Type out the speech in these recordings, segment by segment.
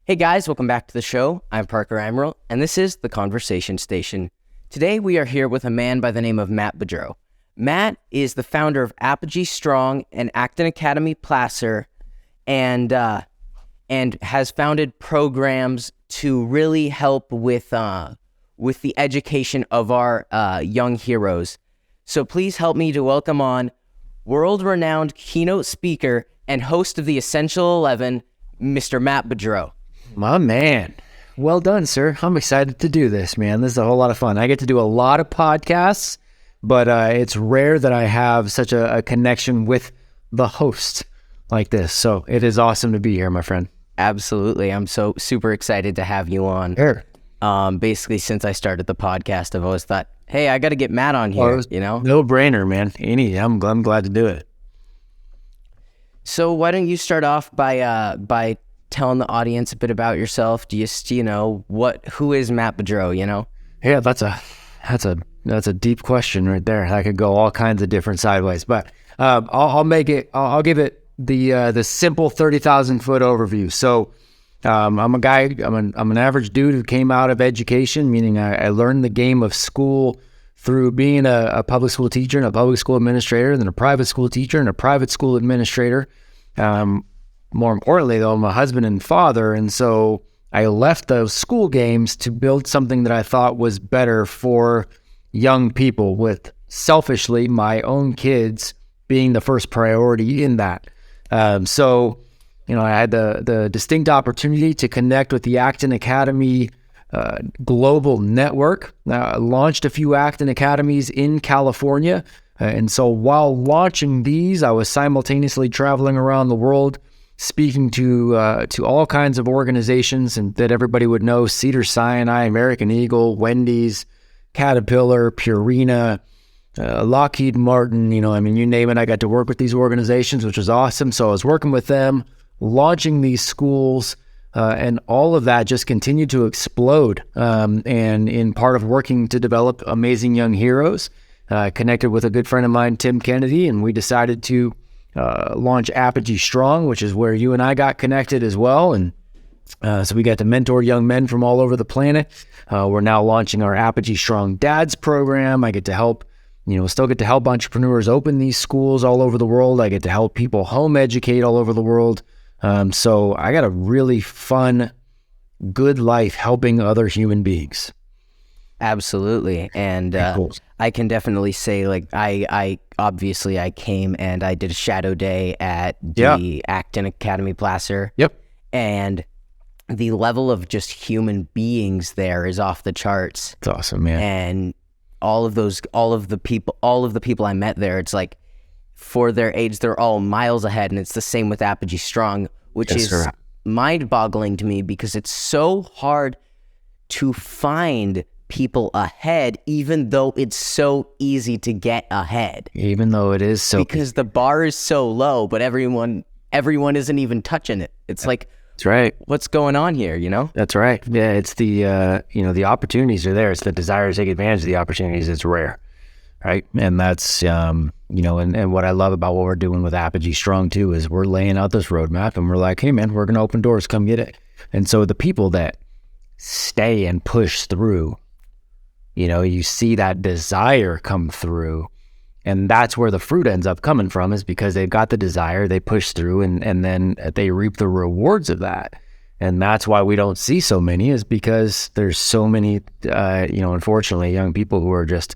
Hey guys, welcome back to the show. I'm Parker Emerald, and this is The Conversation Station. Today we are here with a man by the name of Matt Beaudreau. Matt is the founder of Apogee Strong and Acton Academy Placer, and has founded programs to really help with the education of our young heroes. So please help me to welcome on world-renowned keynote speaker and host of the Essential 11, Mr. Matt Beaudreau. My man. Well done, sir. I'm excited to do this, man. This is a whole lot of fun. I get to do a lot of podcasts, but it's rare that I have such a connection with the host like this. So it is awesome to be here, my friend. Absolutely. I'm so super excited to have you on. Sure. Basically, since I started the podcast, I've always thought, hey, I got to get Matt on here, No brainer, man. I'm glad to do it. So why don't you start off by telling the audience a bit about yourself? Who is Matt Beaudreau, Yeah, that's a deep question right there. I could go all kinds of different sideways, but I'll give it the simple 30,000 foot overview. So I'm an average dude who came out of education, meaning I learned the game of school through being a public school teacher and a public school administrator, then a private school teacher and a private school administrator. More importantly, though, I'm a husband and father, and so I left those school games to build something that I thought was better for young people, with selfishly my own kids being the first priority in that. So I had the distinct opportunity to connect with the Acton Academy global network. Launched a few Acton Academies in California, and so while launching these, I was simultaneously traveling around the world, speaking to all kinds of organizations and that everybody would know: Cedars-Sinai, American Eagle, Wendy's, Caterpillar, Purina, Lockheed Martin, you name it. I got to work with these organizations, which was awesome. So I was working with them, launching these schools, and all of that just continued to explode. And in part of working to develop amazing young heroes, connected with a good friend of mine, Tim Kennedy, and we decided to launch Apogee Strong, which is where you and I got connected as well. And so we got to mentor young men from all over the planet. We're now launching our Apogee Strong Dads program. I get to help, still get to help entrepreneurs open these schools all over the world. I get to help people home educate all over the world. So I got a really fun, good life helping other human beings. Absolutely. And Cool. I can definitely say, I came and I did a shadow day at the Acton Academy Placer. Yep. And the level of just human beings there is off the charts. It's awesome, man. And all of the people I met there, it's like, for their age, they're all miles ahead. And it's the same with Apogee Strong, which is mind-boggling to me, because it's so hard to find people ahead, even though it's so easy to get ahead. Even though it is so... Because the bar is so low, but everyone isn't even touching it. It's like... That's right. What's going on here, That's right. Yeah, it's the, the opportunities are there. It's the desire to take advantage of the opportunities. It's rare, right? And that's, and what I love about what we're doing with Apogee Strong too is we're laying out this roadmap and we're like, hey man, we're going to open doors, come get it. And so the people that stay and push through, you see that desire come through, and that's where the fruit ends up coming from, is because they've got the desire, they push through, and then they reap the rewards of that. And that's why we don't see so many, is because there's so many, unfortunately, young people who are just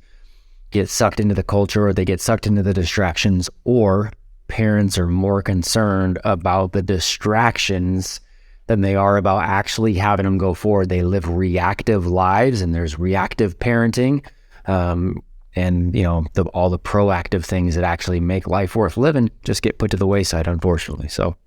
get sucked into the culture, or they get sucked into the distractions, or parents are more concerned about the distractions than they are about actually having them go forward. They live reactive lives, and there's reactive parenting, and all the proactive things that actually make life worth living just get put to the wayside, unfortunately. So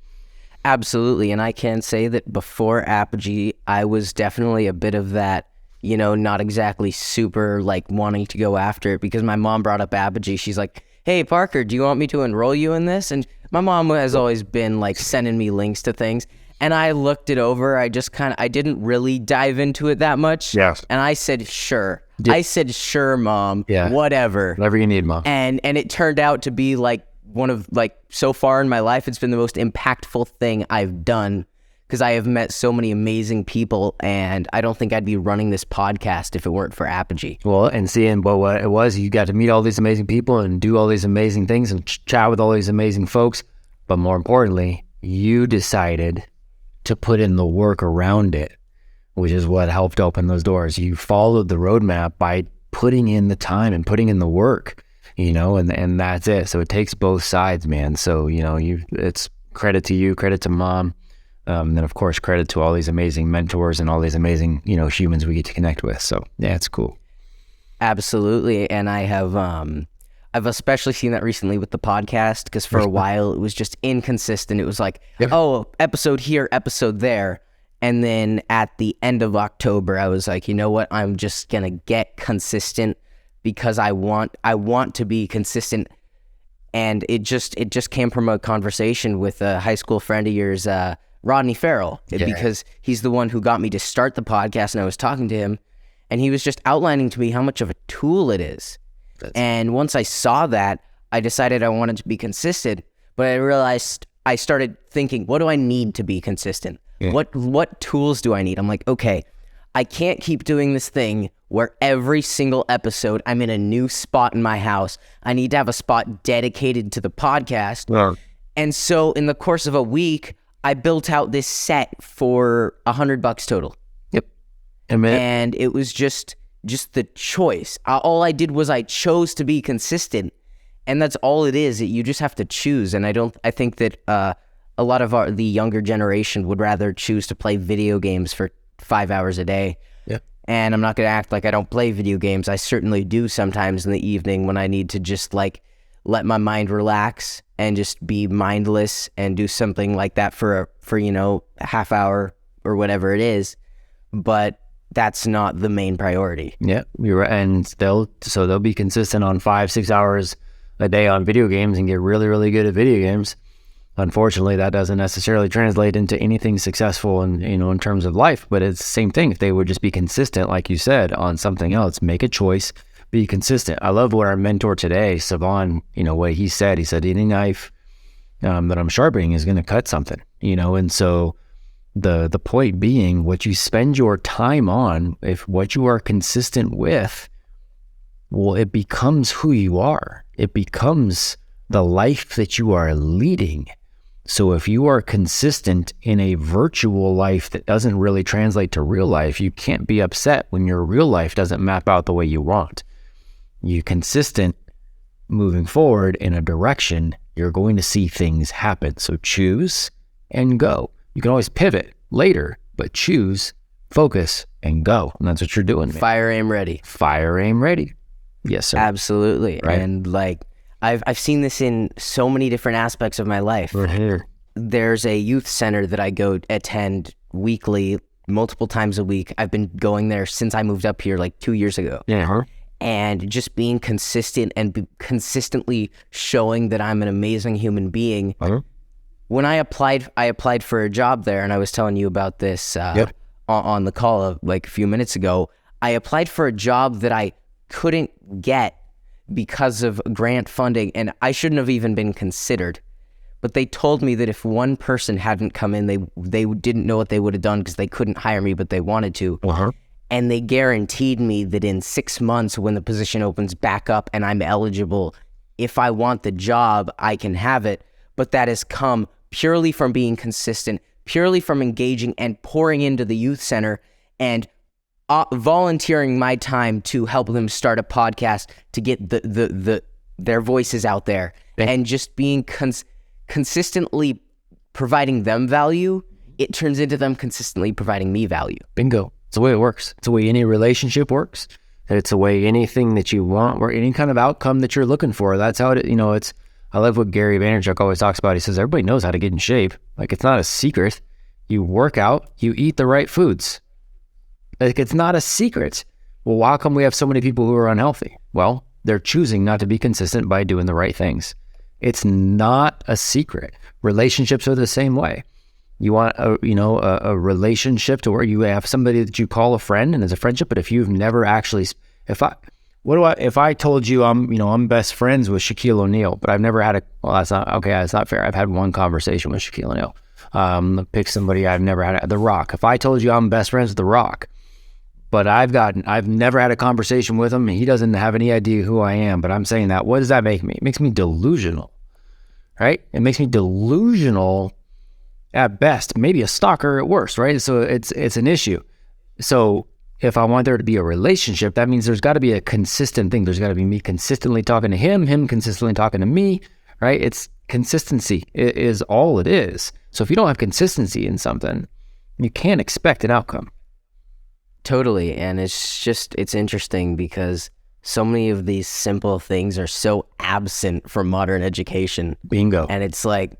absolutely. And I can say that before Apogee, I was definitely a bit of that, not exactly super wanting to go after it, because my mom brought up Apogee. She's like, hey Parker, do you want me to enroll you in this? And my mom has always been sending me links to things. And I looked it over. I didn't really dive into it that much. Yes. And I said, sure. I said, sure, Mom. Yeah. Whatever you need, Mom. And it turned out to be one of so far in my life, it's been the most impactful thing I've done, because I have met so many amazing people, and I don't think I'd be running this podcast if it weren't for Apogee. Well, and seeing what it was, you got to meet all these amazing people and do all these amazing things and chat with all these amazing folks. But more importantly, you decided to put in the work around it, which is what helped open those doors. You followed the roadmap by putting in the time and putting in the work, and that's it. So it takes both sides, man. So, it's credit to you, credit to Mom. And then of course, credit to all these amazing mentors and all these amazing, humans we get to connect with. So yeah, it's cool. Absolutely. And I've especially seen that recently with the podcast, because for a while it was just inconsistent. It was like, oh, episode here, episode there. And then at the end of October, I was like, you know what? I'm just going to get consistent because I want to be consistent. And it just came from a conversation with a high school friend of yours, Rodney Farrell, because he's the one who got me to start the podcast, and I was talking to him, and he was just outlining to me how much of a tool it is. And once I saw that, I decided I wanted to be consistent, but I realized I started thinking, what do I need to be consistent? Yeah. What tools do I need? I'm like, okay, I can't keep doing this thing where every single episode I'm in a new spot in my house. I need to have a spot dedicated to the podcast. Yeah. And so in the course of a week, I built out this set for $100 total. Yep. And it was just the choice. All I did was I chose to be consistent, and that's all it is. You just have to choose. And I think that a lot of the younger generation would rather choose to play video games for 5 hours a day. Yeah. And I'm not going to act like I don't play video games. I certainly do sometimes in the evening when I need to just let my mind relax and just be mindless and do something like that for a half hour or whatever it is. But that's not the main priority. Yeah, you're right. And they'll be consistent on 5-6 hours a day on video games and get really, really good at video games. Unfortunately, that doesn't necessarily translate into anything successful in terms of life, but it's the same thing. If they would just be consistent, like you said, on something else, make a choice, be consistent. I love what our mentor today, Savan, what he said. He said, any knife that I'm sharpening is going to cut something, and so the point being, what you spend your time on, if what you are consistent with, well, it becomes who you are. It becomes the life that you are leading. So if you are consistent in a virtual life that doesn't really translate to real life, you can't be upset when your real life doesn't map out the way you want. You're consistent moving forward in a direction, you're going to see things happen. So choose and go. You can always pivot later, but choose, focus, and go. And that's what you're doing, man. Fire, aim, ready. Fire, aim, ready. Yes, sir. Absolutely. Right. And I've seen this in so many different aspects of my life. We're here. There's a youth center that I go attend weekly, multiple times a week. I've been going there since I moved up here 2 years ago. Yeah. Huh? And just being consistent and consistently showing that I'm an amazing human being. Uh-huh. When I applied for a job there, and I was telling you about this on the call a few minutes ago. I applied for a job that I couldn't get because of grant funding, and I shouldn't have even been considered. But they told me that if one person hadn't come in, they didn't know what they would have done because they couldn't hire me, but they wanted to. Uh-huh. And they guaranteed me that in 6 months, when the position opens back up and I'm eligible, if I want the job, I can have it. But that has come purely from being consistent, purely from engaging and pouring into the youth center and volunteering my time to help them start a podcast to get their voices out there, and just being consistently providing them value. It turns into them consistently providing me value. Bingo. It's the way it works. It's the way any relationship works. It's the way anything that you want or any kind of outcome that you're looking for. That's how it's. I love what Gary Vaynerchuk always talks about. He says, everybody knows how to get in shape. It's not a secret. You work out, you eat the right foods. It's not a secret. Well, how come we have so many people who are unhealthy? Well, they're choosing not to be consistent by doing the right things. It's not a secret. Relationships are the same way. You want a relationship to where you have somebody that you call a friend and it's a friendship, but if you've never actually, if I told you I'm best friends with Shaquille O'Neal, but I've never had that's not fair. I've had one conversation with Shaquille O'Neal. Pick somebody I've never had. The Rock. If I told you I'm best friends with The Rock, but I've never had a conversation with him, and he doesn't have any idea who I am, but I'm saying that, what does that make me? It makes me delusional, right? It makes me delusional at best, maybe a stalker at worst, right? So it's an issue. So if I want there to be a relationship, that means there's got to be a consistent thing. There's got to be me consistently talking to him consistently talking to me, right? It's consistency is all it is. So if you don't have consistency in something, you can't expect an outcome. Totally. And it's interesting because so many of these simple things are so absent from modern education. Bingo. And it's like,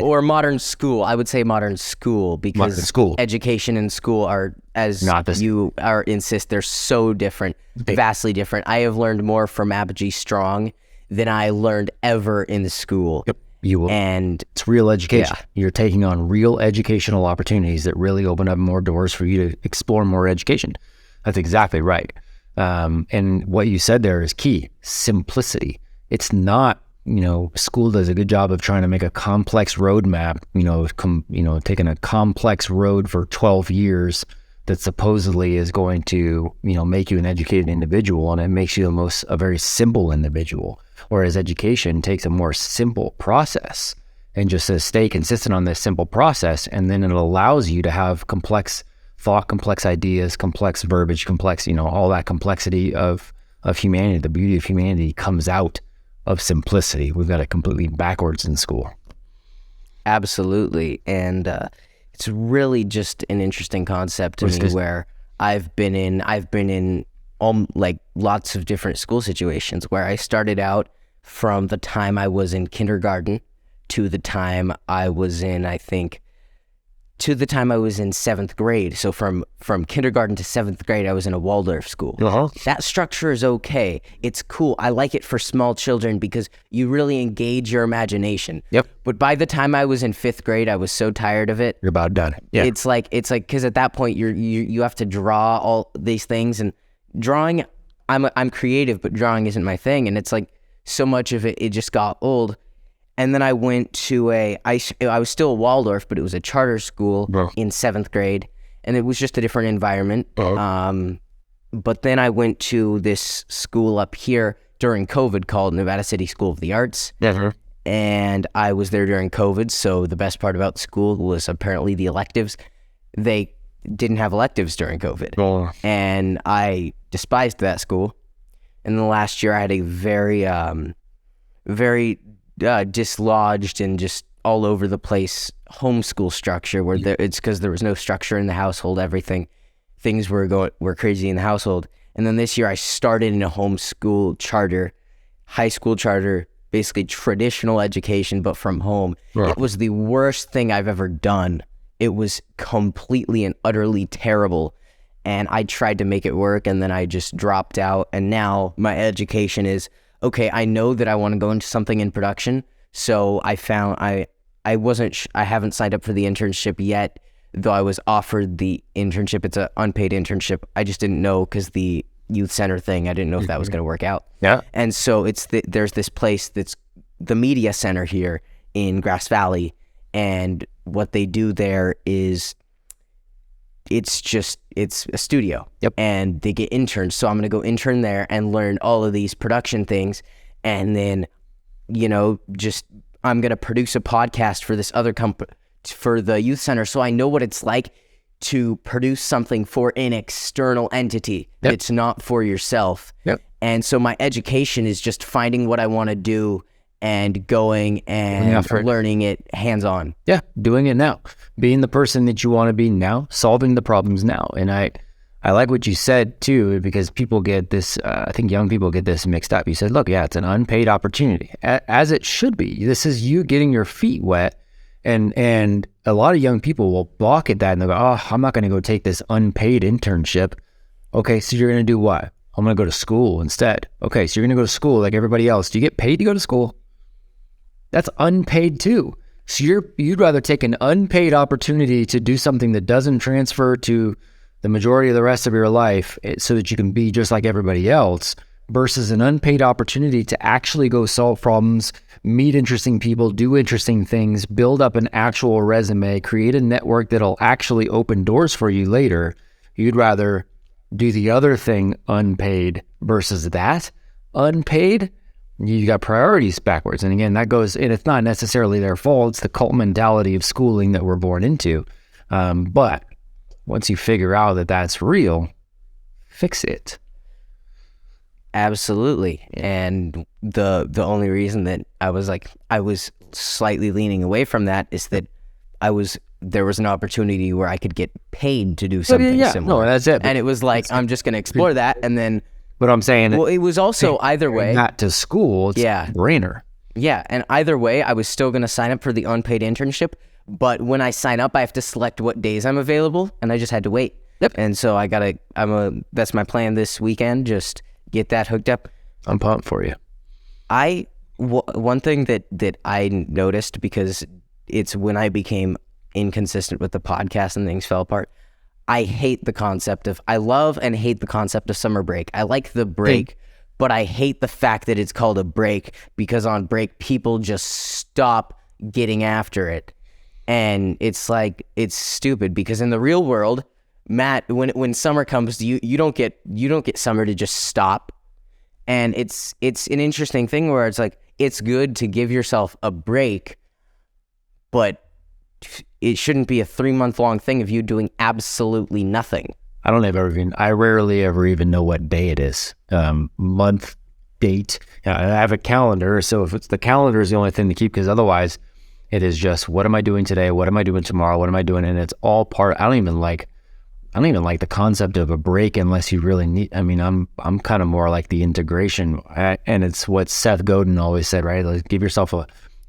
or modern school. I would say modern school, because education and school are, as you are insist, they're so different, vastly different. I have learned more from Apogee Strong than I learned ever in the school. Yep. You will. And it's real education. Yeah. You're taking on real educational opportunities that really open up more doors for you to explore more education. That's exactly right. And what you said there is key. Simplicity. It's not, school does a good job of trying to make a complex roadmap, taking a complex road for 12 years that supposedly is going to, make you an educated individual, and it makes you a very simple individual. Whereas education takes a more simple process and just says, stay consistent on this simple process. And then it allows you to have complex thought, complex ideas, complex verbiage, complex, all that complexity of humanity. The beauty of humanity comes out of simplicity. We've got it completely backwards in school. Absolutely. And it's really just an interesting concept to me, where I've been in like lots of different school situations, where I started out from the time I was in kindergarten to the time I was in, seventh grade. So from kindergarten to seventh grade, I was in a Waldorf school. Uh-huh. That structure is okay. It's cool. I like it for small children because you really engage your imagination. Yep. But by the time I was in fifth grade, I was so tired of it. You're about done. Yeah. It's like, because at that point you have to draw all these things, and drawing, I'm creative, but drawing isn't my thing. And it's like, so much of it just got old. And then I went to I was still a Waldorf, but it was a charter school in seventh grade, and it was just a different environment. But then I went to this school up here during COVID called Nevada City School of the Arts. And I was there during COVID. So the best part about school was apparently the electives. They didn't have electives during COVID. And I despised that school. And the last year I had a very dislodged and just all over the place homeschool structure, where it's because there was no structure in the household. Things were crazy in the household. And then this year I started in a homeschool charter, high school charter, basically traditional education, but from home. It was the worst thing I've ever done. It was completely and utterly terrible. And I tried to make it work, and then I just dropped out. And now my education is, okay, I know that I want to go into something in production. So I found I haven't signed up for the internship yet, though I was offered the internship. It's an unpaid internship. I just didn't know, because the youth center thing, I didn't know if that was going to work out. Yeah. And so there's this place that's the media center here in Grass Valley. And what they do there is, it's a studio. Yep. And they get interns. So I'm going to go intern there and learn all of these production things. And then, I'm going to produce a podcast for this other company, for the youth center. So I know what it's like to produce something for an external entity. Yep. It's not for yourself. Yep. And so my education is just finding what I want to do and going and learning it hands-on. Yeah, doing it now. Being the person that you want to be now, solving the problems now. And I like what you said too, because people get this, I think young people get this mixed up. You said, look, yeah, it's an unpaid opportunity, as it should be. This is you getting your feet wet. And a lot of young people will balk at that, and they'll go, oh, I'm not going to go take this unpaid internship. Okay, so you're going to do what? I'm going to go to school instead. Okay, so you're going to go to school like everybody else. Do you get paid to go to school? That's unpaid too. So you'd rather take an unpaid opportunity to do something that doesn't transfer to the majority of the rest of your life, so that you can be just like everybody else, versus an unpaid opportunity to actually go solve problems, meet interesting people, do interesting things, build up an actual resume, create a network that'll actually open doors for you later, you'd rather do the other thing unpaid versus that unpaid. You got priorities backwards. And again, that goes, and it's not necessarily their fault. It's the cult mentality of schooling that we're born into. But once you figure out that that's real, fix it. Absolutely. And the only reason that I was slightly leaning away from that is that there was an opportunity where I could get paid to do something similar. No, that's it. And it was like, I'm just going to explore that. And then, but I'm saying, well, it was also either way, not to school. It's a brainer. Yeah. And either way, I was still going to sign up for the unpaid internship. But when I sign up, I have to select what days I'm available, and I just had to wait. Yep. And so that's my plan this weekend. Just get that hooked up. I'm pumped for you. One thing that I noticed, because it's when I became inconsistent with the podcast and things fell apart, I love and hate the concept of summer break. I like the break, but I hate the fact that it's called a break, because on break, people just stop getting after it. And it's like, it's stupid, because in the real world, Matt, when summer comes, you don't get summer to just stop. And it's an interesting thing where it's like, it's good to give yourself a break, but it shouldn't be a 3-month long thing of you doing absolutely nothing. I rarely ever even know what day it is. Month, date. I have a calendar, so if it's the calendar is the only thing to keep, because otherwise it is just, what am I doing today? What am I doing tomorrow? What am I doing? And it's all part. I don't even like the concept of a break unless you really need. I mean, I'm kind of more like the integration, and it's what Seth Godin always said, right? Like,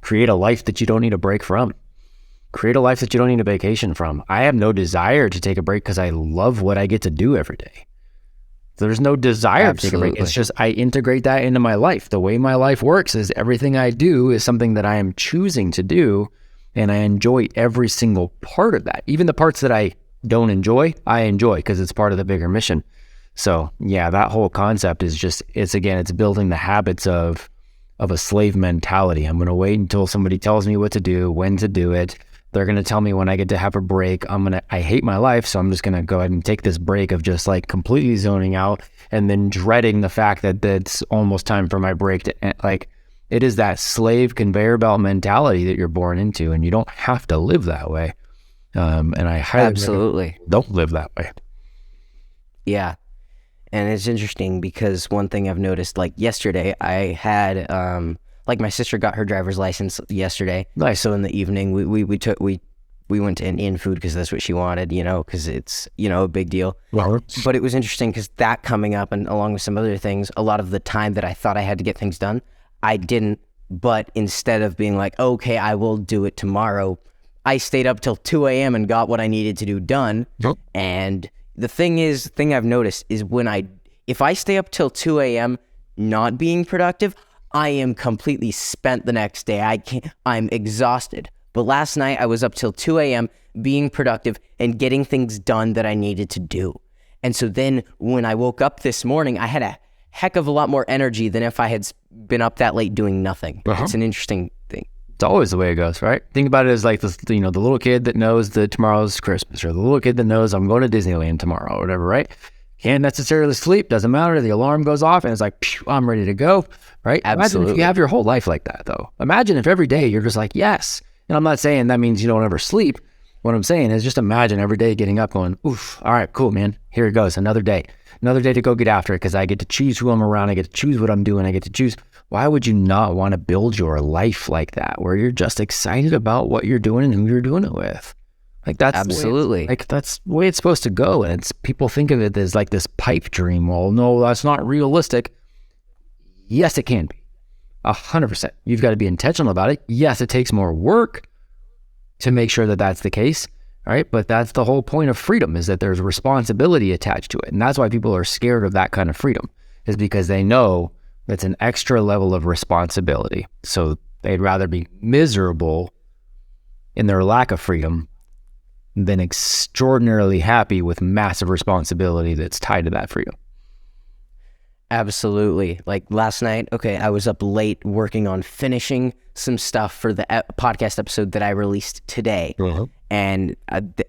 create a life that you don't need a break from. Create a life that you don't need a vacation from. I have no desire to take a break because I love what I get to do every day. There's no desire to take a break. It's just, I integrate that into my life. The way my life works is everything I do is something that I am choosing to do, and I enjoy every single part of that. Even the parts that I don't enjoy, I enjoy, because it's part of the bigger mission. So yeah, that whole concept is just, it's building the habits of a slave mentality. I'm going to wait until somebody tells me what to do, when to do it. They're going to tell me when I get to have a break. I hate my life, so I'm just going to go ahead and take this break of just like completely zoning out, and then dreading the fact that it's almost time for my break to end. Like, it is that slave conveyor belt mentality that you're born into, and you don't have to live that way. And I highly don't live that way. Yeah. And it's interesting because one thing I've noticed, like yesterday, I had, like my sister got her driver's license yesterday. Nice. So in the evening, we went to an inn food because that's what she wanted, because it's, a big deal. Well, but it was interesting because that coming up, and along with some other things, a lot of the time that I thought I had to get things done, I didn't. But instead of being like, okay, I will do it tomorrow, I stayed up till 2 a.m. and got what I needed to do done. Yep. And the thing I've noticed is if I stay up till 2 a.m. not being productive, I am completely spent the next day. I'm exhausted. But last night I was up till 2 a.m. being productive and getting things done that I needed to do. And so then when I woke up this morning, I had a heck of a lot more energy than if I had been up that late doing nothing. Uh-huh. It's an interesting thing. It's always the way it goes, right? Think about it as like this, the little kid that knows that tomorrow's Christmas, or the little kid that knows I'm going to Disneyland tomorrow, or whatever, right? Can't necessarily sleep, doesn't matter. The alarm goes off and it's like, I'm ready to go, right? Absolutely. Imagine if you have your whole life like that, though. Imagine if every day you're just like, yes. And I'm not saying that means you don't ever sleep. What I'm saying is just imagine every day getting up going, oof, all right, cool, man. Here it goes, another day to go get after it, because I get to choose who I'm around. I get to choose what I'm doing. I get to choose. Why would you not want to build your life like that, where you're just excited about what you're doing and who you're doing it with? Like, that's absolutely, that's the way it's supposed to go. And it's, people think of it as like this pipe dream. Well, no, that's not realistic. Yes, it can be. 100%. You've got to be intentional about it. Yes, it takes more work to make sure that that's the case. All right. But that's the whole point of freedom, is that there's responsibility attached to it. And that's why people are scared of that kind of freedom, is because they know that's an extra level of responsibility. So they'd rather be miserable in their lack of freedom than extraordinarily happy with massive responsibility that's tied to that freedom. Absolutely. Like last night, I was up late working on finishing some stuff for the podcast episode that I released today. And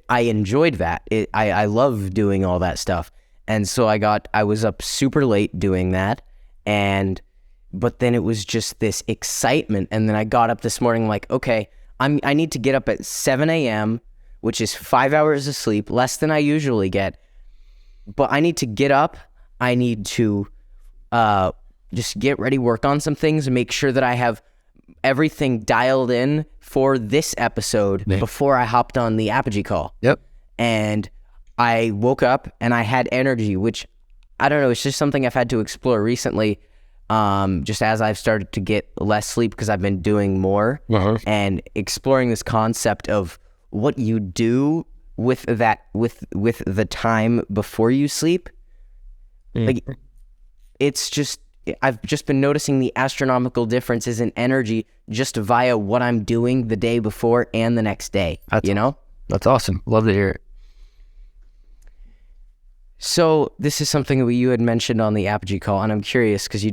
I enjoyed that. I love doing all that stuff. And so I was up super late doing that. But then it was just this excitement. And then I got up this morning like, okay, I need to get up at 7 a.m., which is 5 hours of sleep, less than I usually get. But I need to get up. I need to just get ready, work on some things, and make sure that I have everything dialed in for this episode before I hopped on the Apogee call. Yep. And I woke up and I had energy, which I don't know, it's just something I've had to explore recently, just as I've started to get less sleep because I've been doing more, and exploring this concept of what you do with that, with the time before you sleep. Like, it's just, I've just been noticing the astronomical differences in energy just via what I'm doing the day before and the next day. That's awesome. Love to hear it. So this is something that you had mentioned on the Apogee call, and I'm curious because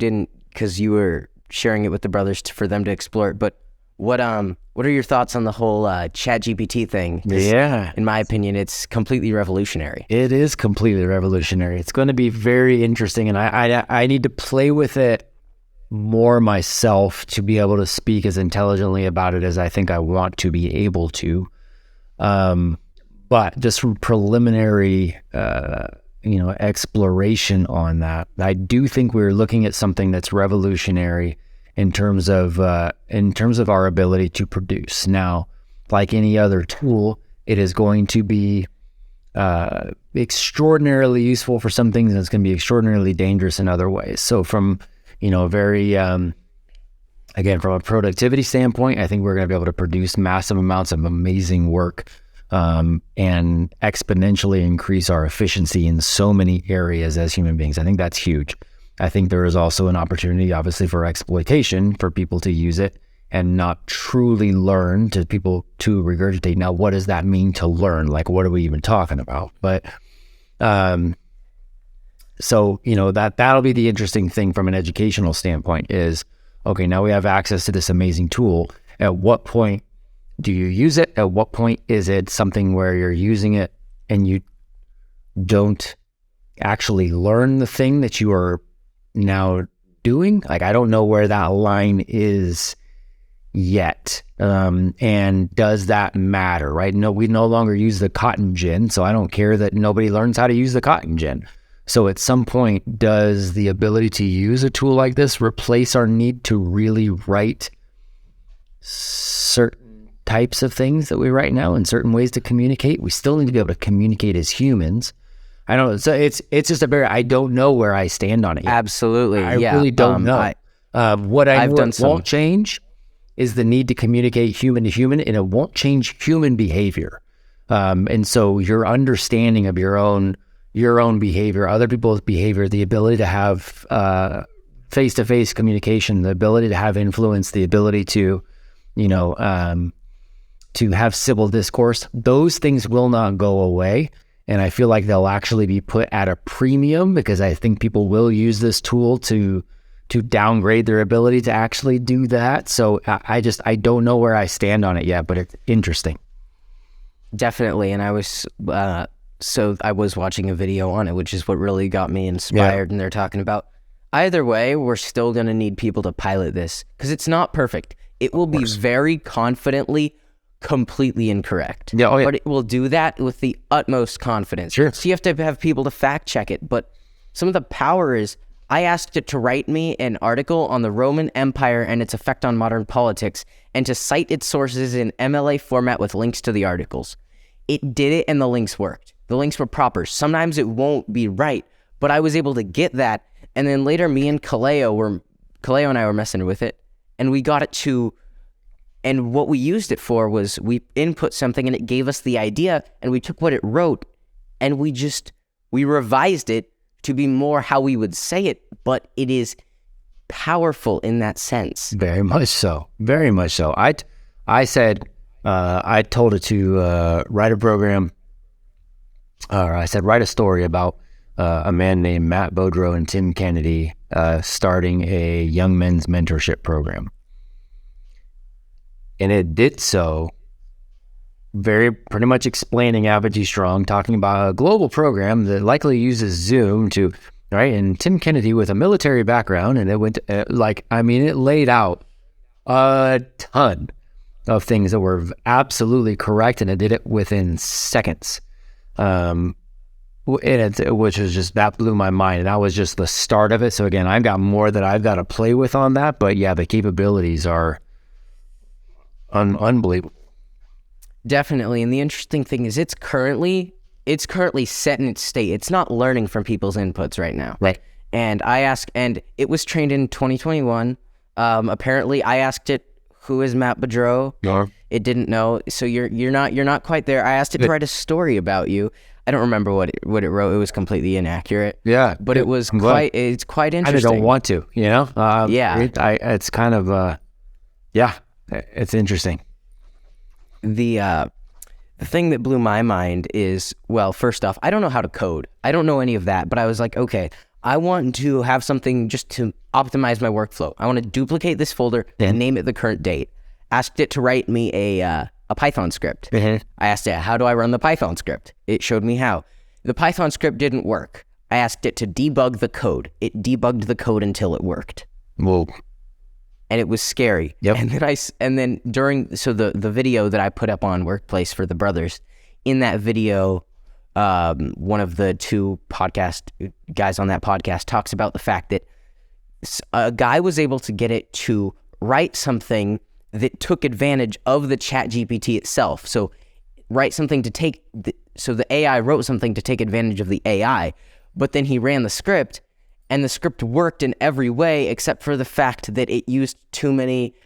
you were sharing it with the brothers for them to explore it. But what are your thoughts on the whole ChatGPT thing? Yeah. In my opinion, it's completely revolutionary. It is completely revolutionary. It's going to be very interesting, and I need to play with it more myself to be able to speak as intelligently about it as I think I want to be able to. But just from preliminary exploration on that, I do think we're looking at something that's revolutionary in terms of our ability to produce. Now, like any other tool, it is going to be extraordinarily useful for some things, and it's going to be extraordinarily dangerous in other ways. So from, again, from a productivity standpoint, I think we're going to be able to produce massive amounts of amazing work, and exponentially increase our efficiency in so many areas as human beings. I think that's huge. I think there is also an opportunity, obviously, for exploitation, for people to use it and not truly learn, to people to regurgitate. Now, what does that mean to learn? Like, what are we even talking about? But, so, that'll be the interesting thing from an educational standpoint is, okay, now we have access to this amazing tool. At what point do you use it? At what point is it something where you're using it and you don't actually learn the thing that you are now doing? Like, I don't know where that line is yet. And does that matter, right? No, we no longer use the cotton gin, so I don't care that nobody learns how to use the cotton gin. So at some point, does the ability to use a tool like this replace our need to really write certain types of things that we write now and certain ways to communicate? We still need to be able to communicate as humans. I don't know. So it's just I don't know where I stand on it yet. Absolutely. I really don't know. What I know won't change is the need to communicate human to human, and it won't change human behavior. And so your understanding of your own behavior, other people's behavior, the ability to have face-to-face communication, the ability to have influence, the ability to have civil discourse, those things will not go away. And I feel like they'll actually be put at a premium, because I think people will use this tool to downgrade their ability to actually do that. So I don't know where I stand on it yet, but it's interesting. Definitely. And I was watching a video on it, which is what really got me inspired. Yeah. And they're talking about, either way, we're still going to need people to pilot this, because it's not perfect. It will be very confidently completely incorrect. Yeah, but it will do that with the utmost confidence. Sure. So you have to have people to fact check it. But some of the power is, I asked it to write me an article on the Roman Empire and its effect on modern politics, and to cite its sources in MLA format with links to the articles. It did it, and the links worked. The links were proper. Sometimes it won't be right, but I was able to get that. And then later, me and Kaleo and I were messing with it, and we got it to, and what we used it for was, we input something and it gave us the idea, and we took what it wrote and we revised it to be more how we would say it, but it is powerful in that sense. Very much so. Very much so. I said, I told it to write a program, or I said, write a story about a man named Matt Beaudreau and Tim Kennedy starting a young men's mentorship program. And it did so pretty much explaining Apogee Strong, talking about a global program that likely uses Zoom to, right? And Tim Kennedy with a military background, and it went it laid out a ton of things that were absolutely correct, and it did it within seconds. Which was just, that blew my mind, and that was just the start of it. So again, I've got more that I've got to play with on that, but yeah, the capabilities are unbelievable. Definitely. And the interesting thing is it's currently set in its state. It's not learning from people's inputs right now. Right. And it was trained in 2021. Apparently I asked it, who is Matt Beaudreau? Yeah. It didn't know. So you're not quite there. I asked it to write a story about you. I don't remember what it wrote. It was completely inaccurate. Yeah. But it's quite interesting. I don't want to, Yeah. It's kind of, it's interesting. The thing that blew my mind is, well, first off, I don't know how to code. I don't know any of that, but I was like, okay, I want to have something just to optimize my workflow. I want to duplicate this folder and name it the current date. Asked it to write me a Python script. I asked it, how do I run the Python script? It showed me how. The Python script didn't work. I asked it to debug the code. It debugged the code until it worked. Whoa. And it was scary. Yep. And then the video that I put up on Workplace for the brothers, in that video, one of the two podcast guys on that podcast talks about the fact that a guy was able to get it to write something that took advantage of the ChatGPT itself. So the AI wrote something to take advantage of the AI, but then he ran the script, and the script worked in every way except for the fact that it used too many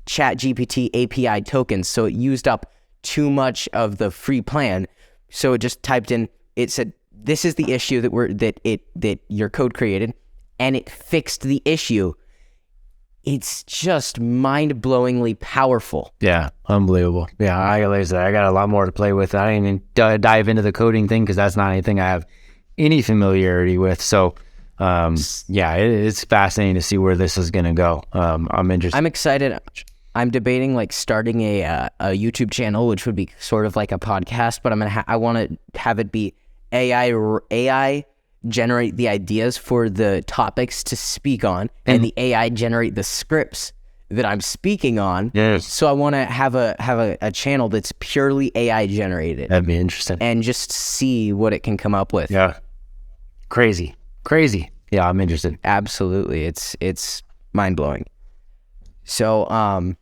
ChatGPT API tokens. So it used up too much of the free plan. So it just typed in, it said, this is the issue that your code created, and it fixed the issue. It's just mind-blowingly powerful. Yeah, unbelievable. Yeah, I got a lot more to play with. I didn't even dive into the coding thing because that's not anything I have any familiarity with. So, it's fascinating to see where this is going to go. I'm interested. I'm excited. I'm debating starting a YouTube channel, which would be sort of like a podcast, but I want to have it be AI generate the ideas for the topics to speak on, and the AI generate the scripts that I'm speaking on. Yes. So I want to have a channel that's purely AI generated. That'd be interesting. And just see what it can come up with. Yeah. Crazy. Yeah, I'm interested. Absolutely. It's mind-blowing. So one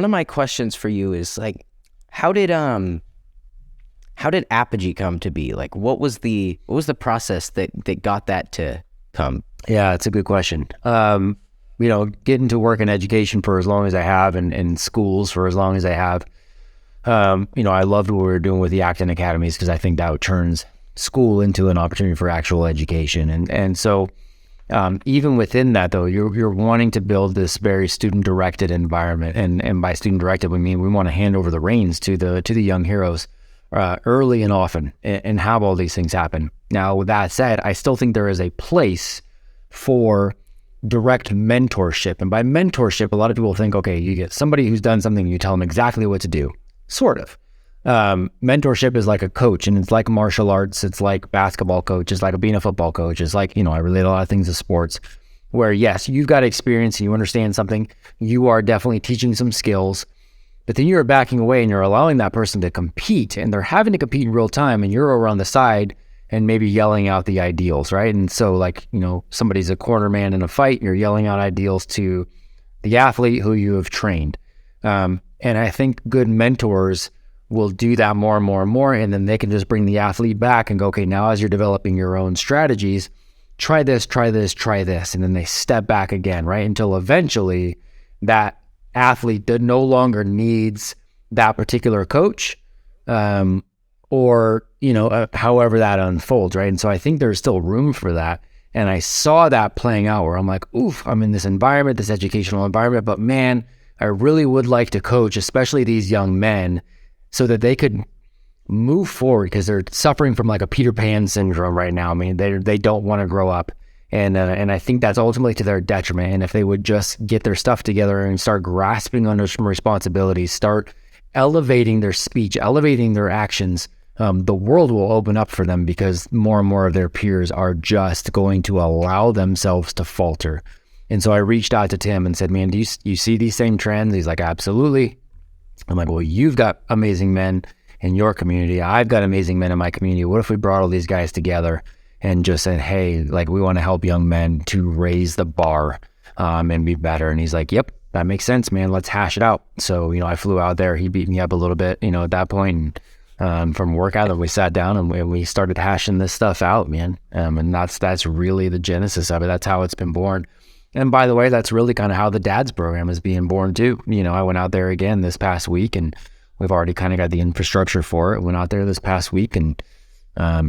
of my questions for you is how did Apogee come to be? What was the process that got that to come? Yeah, it's a good question. Getting to work in education for as long as I have, and in schools for as long as I have, I loved what we were doing with the Acton Academies because I think that turns school into an opportunity for actual education. And so even within that, though, you're wanting to build this very student-directed environment. And by student-directed, we mean we want to hand over the reins to the young heroes early and often, and have all these things happen. Now, with that said, I still think there is a place for direct mentorship. And by mentorship, a lot of people think, okay, you get somebody who's done something, you tell them exactly what to do. Sort of. Mentorship is like a coach, and it's like martial arts. It's like basketball coach. It's like being a football coach. It's like, I relate a lot of things to sports where, yes, you've got experience and you understand something. You are definitely teaching some skills, but then you're backing away and you're allowing that person to compete, and they're having to compete in real time, and you're over on the side and maybe yelling out the ideals, right? And so somebody's a corner man in a fight, you're yelling out ideals to the athlete who you have trained. And I think good mentors will do that more and more and more, and then they can just bring the athlete back and go, okay, now as you're developing your own strategies, try this, and then they step back again, right? Until eventually that athlete that no longer needs that particular coach, or however that unfolds, right? And so I think there's still room for that. And I saw that playing out where I'm like, oof, I'm in this environment, this educational environment, but man, I really would like to coach, especially these young men, so that they could move forward, because they're suffering from like a Peter Pan syndrome right now. I mean, they don't want to grow up. And I think that's ultimately to their detriment. And if they would just get their stuff together and start grasping under some responsibilities, start elevating their speech, elevating their actions, the world will open up for them, because more and more of their peers are just going to allow themselves to falter. And so I reached out to Tim and said, man, do you see these same trends? He's like, absolutely. I'm like, well, you've got amazing men in your community. I've got amazing men in my community. What if we brought all these guys together and just said, hey, like, we want to help young men to raise the bar and be better? And he's like, yep, that makes sense, man. Let's hash it out. So, I flew out there. He beat me up a little bit, at that point. And from workout, and we sat down and we started hashing this stuff out, man. And that's really the genesis of it. That's how it's been born. And by the way, that's really kind of how the dad's program is being born too. I went out there again this past week, and we've already kind of got the infrastructure for it. Went out there this past week, and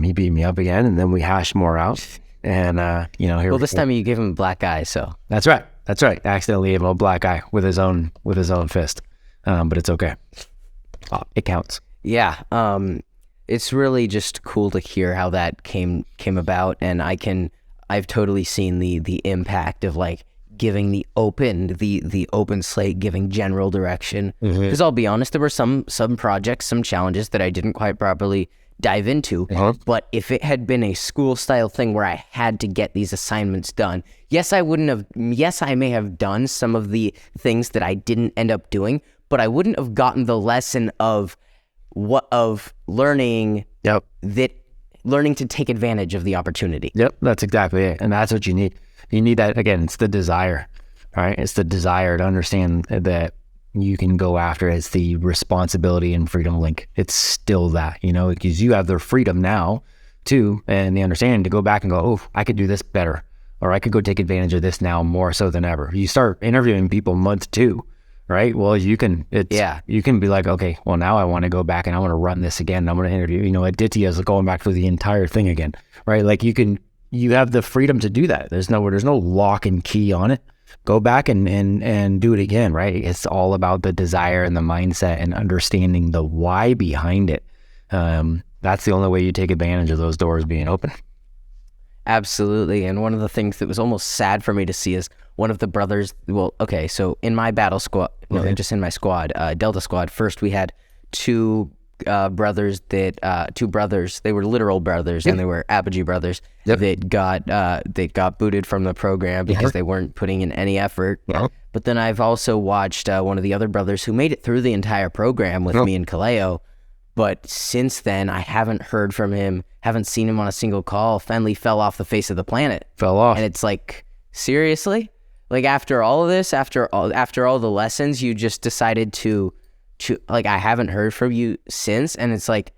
he beat me up again, and then we hashed more out. And here. Well, this time you gave him a black eye, so that's right. I accidentally gave him a black eye with his own fist, but it's okay. It counts. Yeah, it's really just cool to hear how that came about, and I've totally seen the impact of like giving the open slate, giving general direction. Because I'll be honest, there were some projects, some challenges that I didn't quite properly dive into. But if it had been a school style thing where I had to get these assignments done, yes, I may have done some of the things that I didn't end up doing, but I wouldn't have gotten the lesson of learning learning to take advantage of the opportunity. Yep, that's exactly it. And that's what you need. You need that, again, it's the desire, right? It's the desire to understand that you can go after it. It's the responsibility and freedom link. It's still that, because you have the freedom now too, and the understanding to go back and go, oh, I could do this better, or I could go take advantage of this now more so than ever. You start interviewing people month 2, right? Well, you can be like, okay, well, now I want to go back and I want to run this again. I'm going to interview, Aditya is going back through the entire thing again, right? Like you have the freedom to do that. There's no lock and key on it. Go back and do it again, right? It's all about the desire and the mindset and understanding the why behind it. That's the only way you take advantage of those doors being open. Absolutely. And one of the things that was almost sad for me to see is one of the brothers, so in my battle squad, just in my squad, Delta squad, first we had two brothers, they were literal brothers, and they were Apogee brothers that got booted from the program because they weren't putting in any effort. But then I've also watched one of the other brothers who made it through the entire program with me and Kaleo. But since then, I haven't heard from him, haven't seen him on a single call. Fenley fell off the face of the planet. Fell off. And it's like, seriously? Like, after all of this, after all the lessons, you just decided to like, I haven't heard from you since. And it's like,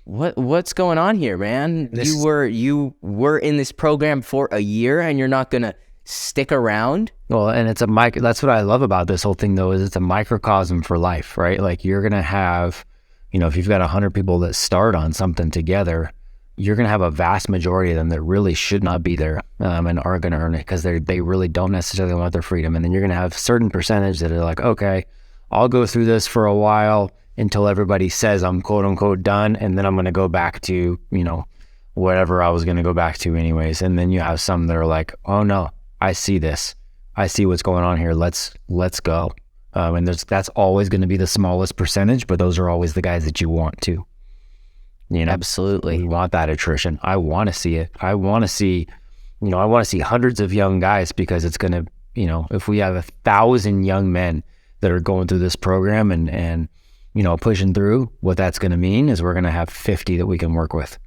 what's going on here, man? You were in this program for a year and you're not going to stick around? Well, and it's that's what I love about this whole thing, though, is it's a microcosm for life, right? Like, you're going to have, if you've got 100 people that start on something together, you're going to have a vast majority of them that really should not be there and are going to earn it because they really don't necessarily want their freedom. And then you're going to have certain percentage that are like, okay, I'll go through this for a while until everybody says I'm quote unquote done. And then I'm going to go back to, whatever I was going to go back to anyways. And then you have some that are like, oh no, I see this. I see what's going on here. Let's go. And that's always going to be the smallest percentage, but those are always the guys that you want to. Absolutely. We want that attrition. I want to see it. I want to see hundreds of young guys, because it's going to, if we have 1,000 young men that are going through this program and pushing through, what that's going to mean is we're going to have 50 that we can work with.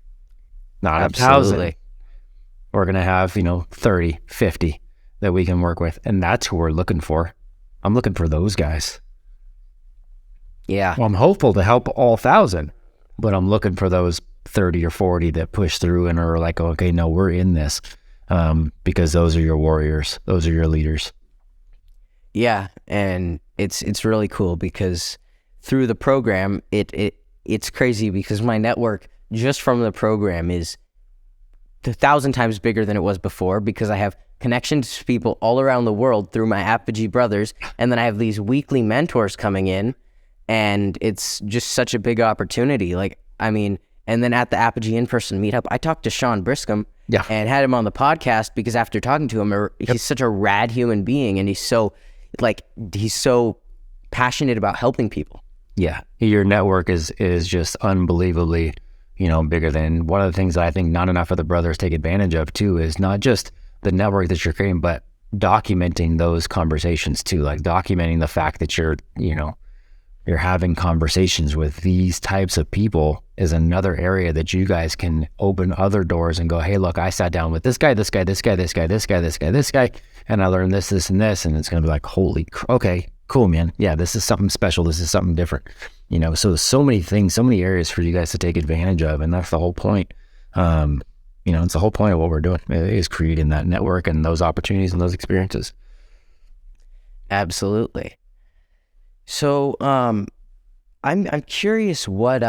Not 1,000. We're going to have, 30, 50 that we can work with. And that's who we're looking for. I'm looking for those guys. Yeah. Well, I'm hopeful to help all 1,000, but I'm looking for those 30 or 40 that push through and are like, okay, no, we're in this, because those are your warriors. Those are your leaders. Yeah, and it's really cool because through the program, it's crazy because my network just from the program is 1,000 times bigger than it was before, because I have connections to people all around the world through my Apogee brothers, and then I have these weekly mentors coming in, and it's just such a big opportunity. Like, I mean, and then at the Apogee in-person meetup, I talked to Sean Briscom and had him on the podcast because after talking to him, he's such a rad human being, and he's so passionate about helping people. Yeah, your network is just unbelievably, bigger than. One of the things that I think not enough of the brothers take advantage of too is not just the network that you're creating, but documenting those conversations too, like documenting the fact that you're having conversations with these types of people is another area that you guys can open other doors and go, hey, look, I sat down with this guy, this guy, this guy, this guy, this guy, this guy, this guy, and I learned this, this, and this, and it's going to be like, okay, cool, man. Yeah, this is something special. This is something different. So there's so many things, so many areas for you guys to take advantage of, and that's the whole point. It's the whole point of what we're doing is creating that network and those opportunities and those experiences. Absolutely. So, I'm curious what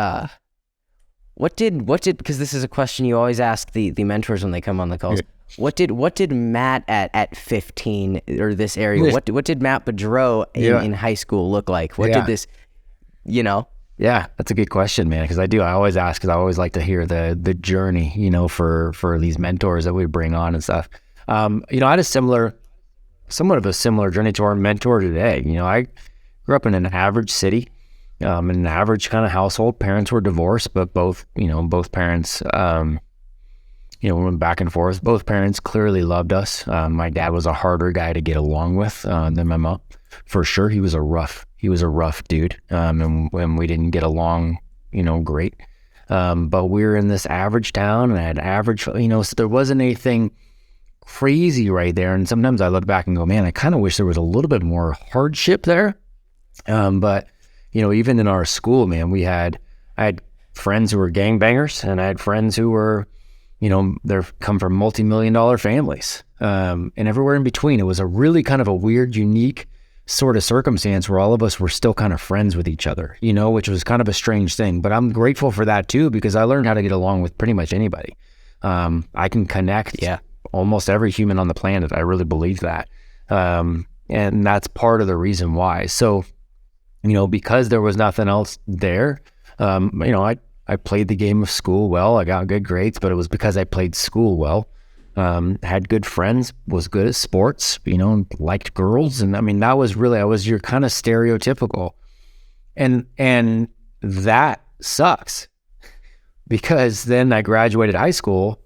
did, because this is a question you always ask the mentors when they come on the calls. What did Matt at 15 or this area, what did Matt Beaudreau in high school look like? What did this, Yeah, that's a good question, man. Because I always ask, because I always like to hear the journey, for these mentors that we bring on and stuff. I had somewhat of a similar journey to our mentor today. I grew up in an average city, in an average kind of household. Parents were divorced, but both parents, went back and forth. Both parents clearly loved us. My dad was a harder guy to get along with than my mom. For sure, he was a rough dude, and when we didn't get along, great. But we were in this average town, and I had average, so there wasn't anything crazy right there. And sometimes I look back and go, man, I kind of wish there was a little bit more hardship there. But even in our school, man, I had friends who were gangbangers, and I had friends who were, they're come from multi-million-dollar families, and everywhere in between. It was a really kind of a weird, unique sort of circumstance where all of us were still kind of friends with each other, which was kind of a strange thing. But I'm grateful for that too, because I learned how to get along with pretty much anybody. I can connect almost every human on the planet. I really believe that. And that's part of the reason why. So, because there was nothing else there, I played the game of school well. I got good grades, but it was because I played school well. Had good friends, was good at sports, liked girls. And I mean, I was your kind of stereotypical. And that sucks, because then I graduated high school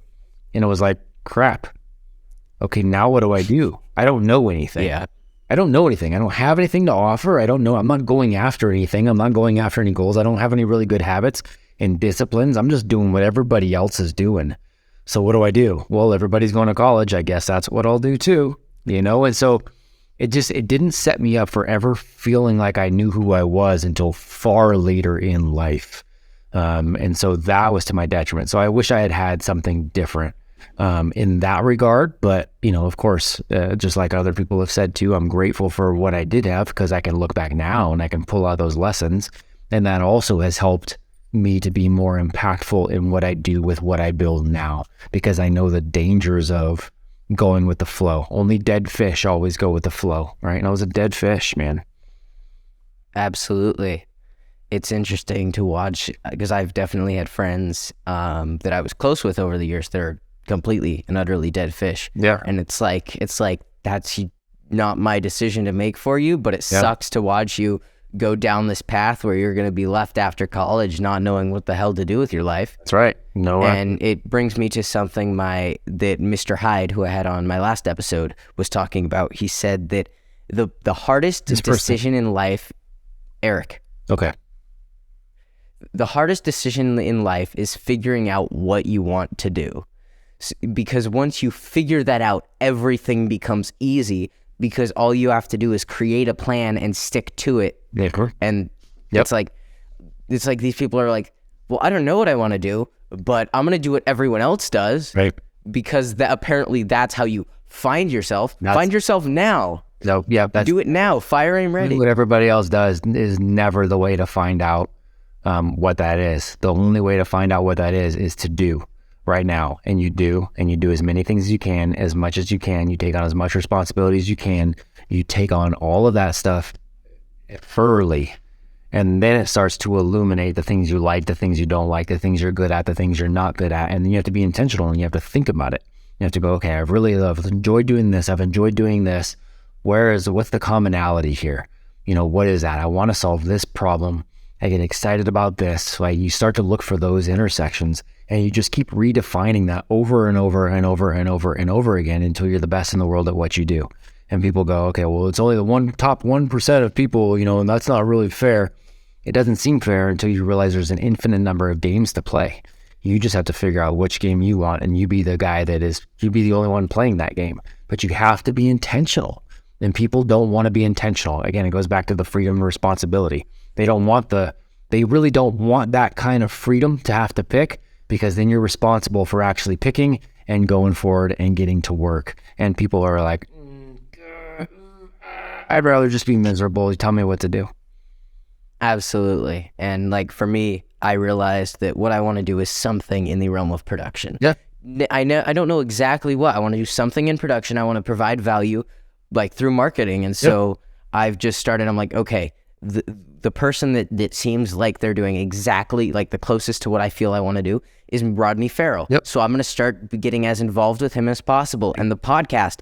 and it was like, crap. Okay, now what do I do? I don't know anything. Yeah. I don't know anything. I don't have anything to offer. I don't know. I'm not going after anything. I'm not going after any goals. I don't have any really good habits and disciplines. I'm just doing what everybody else is doing. So what do I do? Well, everybody's going to college. I guess that's what I'll do too, And so it didn't set me up for ever feeling like I knew who I was until far later in life. And so that was to my detriment. So I wish I had something different in that regard. But, of course, just like other people have said too, I'm grateful for what I did have, because I can look back now and I can pull out those lessons. And that also has helped me to be more impactful in what I do with what I build now, because I know the dangers of going with the flow. Only dead fish always go with the flow, right? And I was a dead fish, man. Absolutely. It's interesting to watch, because I've definitely had friends that I was close with over the years that are completely and utterly dead fish. Yeah. And it's like that's not my decision to make for you, but it sucks to watch you go down this path where you're going to be left after college not knowing what the hell to do with your life. That's right. No. And it brings me to something that Mr. Hyde, who I had on my last episode, was talking about. He said that the hardest decision in life, Eric. Okay. The hardest decision in life is figuring out what you want to do. Because once you figure that out, everything becomes easy, because all you have to do is create a plan and stick to it. And it's like these people are like, well, I don't know what I want to do, but I'm going to do what everyone else does. Right. Because apparently that's how you find yourself. Find yourself now. So, yeah. Do it now. Fire aim ready. What everybody else does is never the way to find out what that is. The only way to find out what that is to do right now. And you do as many things as you can, as much as you can. You take on as much responsibility as you can. You take on all of that stuff early, And then it starts to illuminate the things you like, the things you don't like, the things you're good at, the things you're not good at. And then you have to be intentional and you have to think about it. You have to go, okay, I've enjoyed doing this. I've enjoyed doing this. What's the commonality here? What is that? I want to solve this problem. I get excited about this. Like, you start to look for those intersections and you just keep redefining that over and over and over and over and over again until you're the best in the world at what you do. And people go, okay, well, it's only the top 1% of people, and that's not really fair. It doesn't seem fair until you realize there's an infinite number of games to play. You just have to figure out which game you want, and you be the guy you be the only one playing that game. But you have to be intentional. And people don't want to be intentional. Again, it goes back to the freedom and responsibility. They really don't want that kind of freedom to have to pick, because then you're responsible for actually picking and going forward and getting to work. And people are like, I'd rather just be miserable. You tell me what to do. Absolutely. And like for me, I realized that what I want to do is something in the realm of production. Yeah. I don't know exactly what. I want to do something in production. I want to provide value like through marketing. And so I've just started, I'm like, okay, the person that seems like they're doing exactly like the closest to what I feel I want to do is Rodney Farrell. Yep. So I'm going to start getting as involved with him as possible. And the podcast,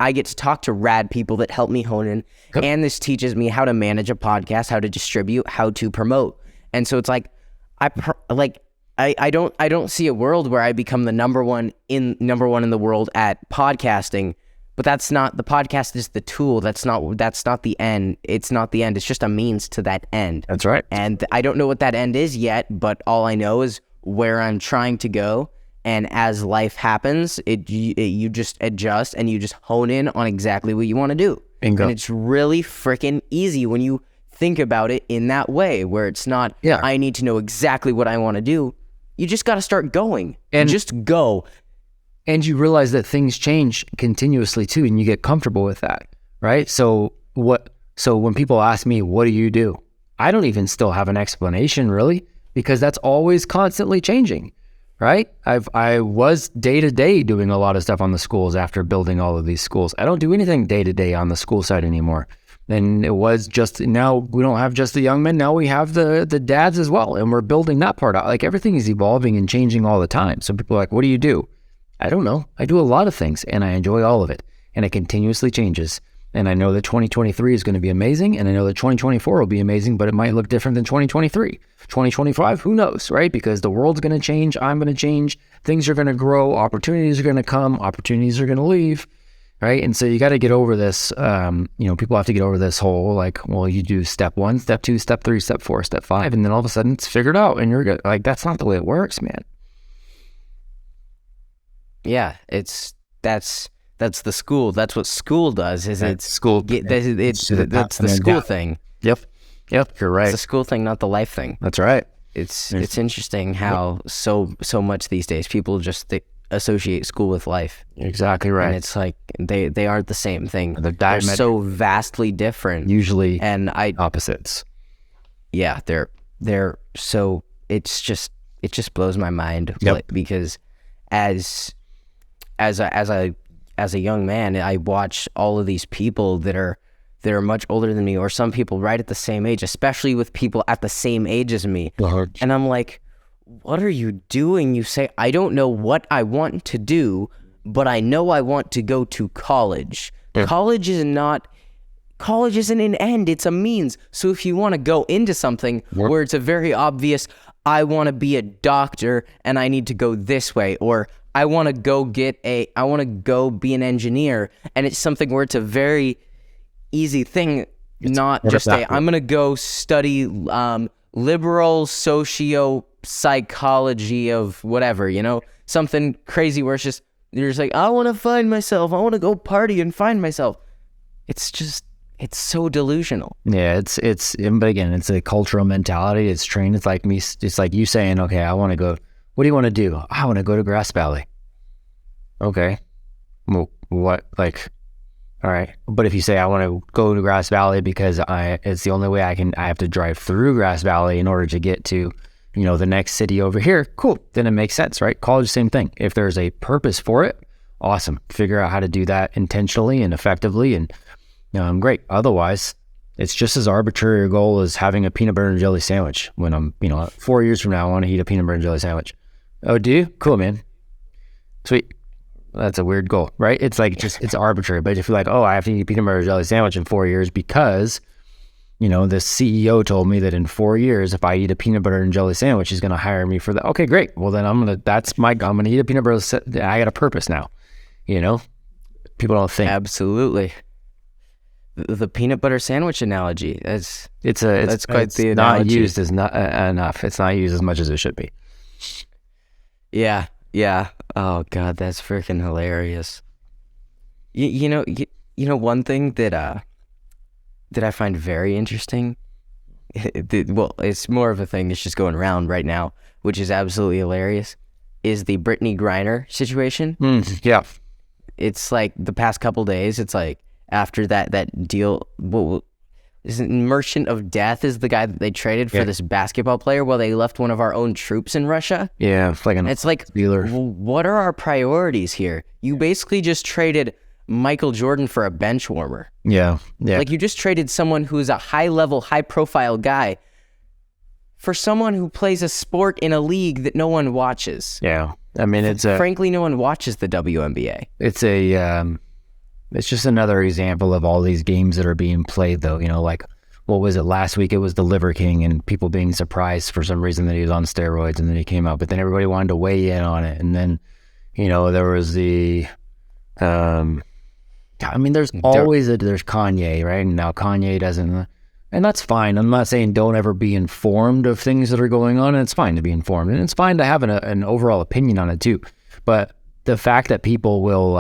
I get to talk to rad people that help me hone in. Yep. And this teaches me how to manage a podcast, how to distribute, how to promote. And so it's like, I don't see a world where I become the number one in the world at podcasting. But the podcast is the tool. That's not the end. It's not the end. It's just a means to that end. That's right. And I don't know what that end is yet, but all I know is where I'm trying to go. And as life happens, you just adjust and you just hone in on exactly what you want to do. Bingo. And it's really freaking easy when you think about it in that way, where it's not, I need to know exactly what I want to do. You just got to start going and just go. And you realize that things change continuously too, and you get comfortable with that, right? So when people ask me, what do you do? I don't even still have an explanation really, because that's always constantly changing, right? I was day to day doing a lot of stuff on the schools after building all of these schools. I don't do anything day to day on the school side anymore. And it was just, now we don't have just the young men, now we have the dads as well. And we're building that part out. Like, everything is evolving and changing all the time. So people are like, what do you do? I don't know. I do a lot of things and I enjoy all of it, and it continuously changes. And I know that 2023 is going to be amazing, and I know that 2024 will be amazing, but it might look different than 2023. 2025, who knows, right? Because the world's going to change, I'm going to change, things are going to grow, opportunities are going to come, opportunities are going to leave, right? And so you got to get over this, people have to get over this whole, like, well, you do step 1, step 2, step 3, step 4, step 5, and then all of a sudden it's figured out, and you're good. Like, that's not the way it works, man. Yeah, that's the school. That's what school does. It's school. That's the school thing. Yep. You're right. It's the school thing, not the life thing. That's right. It's interesting how so much these days people just associate school with life. Exactly right. And it's like they aren't the same thing. They're so vastly different. Usually, and opposites. Yeah, they're so it just blows my mind. Yep. Because as a young man, I watch all of these people that are much older than me, or some people right at the same age, especially with people at the same age as me. And I'm like, what are you doing? You say, I don't know what I want to do, but I know I want to go to college. Yeah. College isn't an end, it's a means. So if you want to go into something where it's a very obvious, I want to be a doctor and I need to go this way, or I want to go be an engineer, and it's something where it's a very easy thing, not just I'm going to go study liberal socio-psychology of whatever, something crazy where you're just like, I want to find myself. I want to go party and find myself. It's so delusional. Yeah, but again, it's a cultural mentality. It's trained. It's like me. It's like you saying, okay, I want to go. What do you want to do? I want to go to Grass Valley. Okay. Well, what? Like, all right. But if you say I want to go to Grass Valley because it's the only way I have to drive through Grass Valley in order to get to, the next city over here. Cool. Then it makes sense, right? College, same thing. If there's a purpose for it, awesome. Figure out how to do that intentionally and effectively, and great. Otherwise, It's just as arbitrary a goal as having a peanut butter and jelly sandwich. When I'm, 4 years from now, I want to eat a peanut butter and jelly sandwich. Oh, do you? Cool, man. Sweet. That's a weird goal, right? It's like it's arbitrary. But if you're like, oh, I have to eat a peanut butter and jelly sandwich in 4 years because, the CEO told me that in 4 years, if I eat a peanut butter and jelly sandwich, he's going to hire me for that. Okay, great. Well, then I'm going to eat a peanut butter. I got a purpose now. People don't think. Absolutely. The peanut butter sandwich analogy. That's quite the analogy. Not used as enough. It's not used as much as it should be. Yeah. Oh God, that's freaking hilarious. One thing that I find very interesting. It's more of a thing that's just going around right now, which is absolutely hilarious. Is the Brittany Griner situation? Yeah. It's like the past couple days. It's like after that deal. Is it Merchant of Death is the guy that they traded for this basketball player while they left one of our own troops in Russia? Yeah, it's like dealer. What are our priorities here? You basically just traded Michael Jordan for a bench warmer. Yeah. Like you just traded someone who's a high-level, high-profile guy for someone who plays a sport in a league that no one watches. Yeah. I mean, frankly, no one watches the WNBA. It's just another example of all these games that are being played, though. Like, what was it last week? It was the Liver King and people being surprised for some reason that he was on steroids, and then he came out, but then everybody wanted to weigh in on it. And then, there was the, there's Kanye, right? And now Kanye doesn't, and that's fine. I'm not saying don't ever be informed of things that are going on, and it's fine to be informed, and it's fine to have an overall opinion on it too. But the fact that people will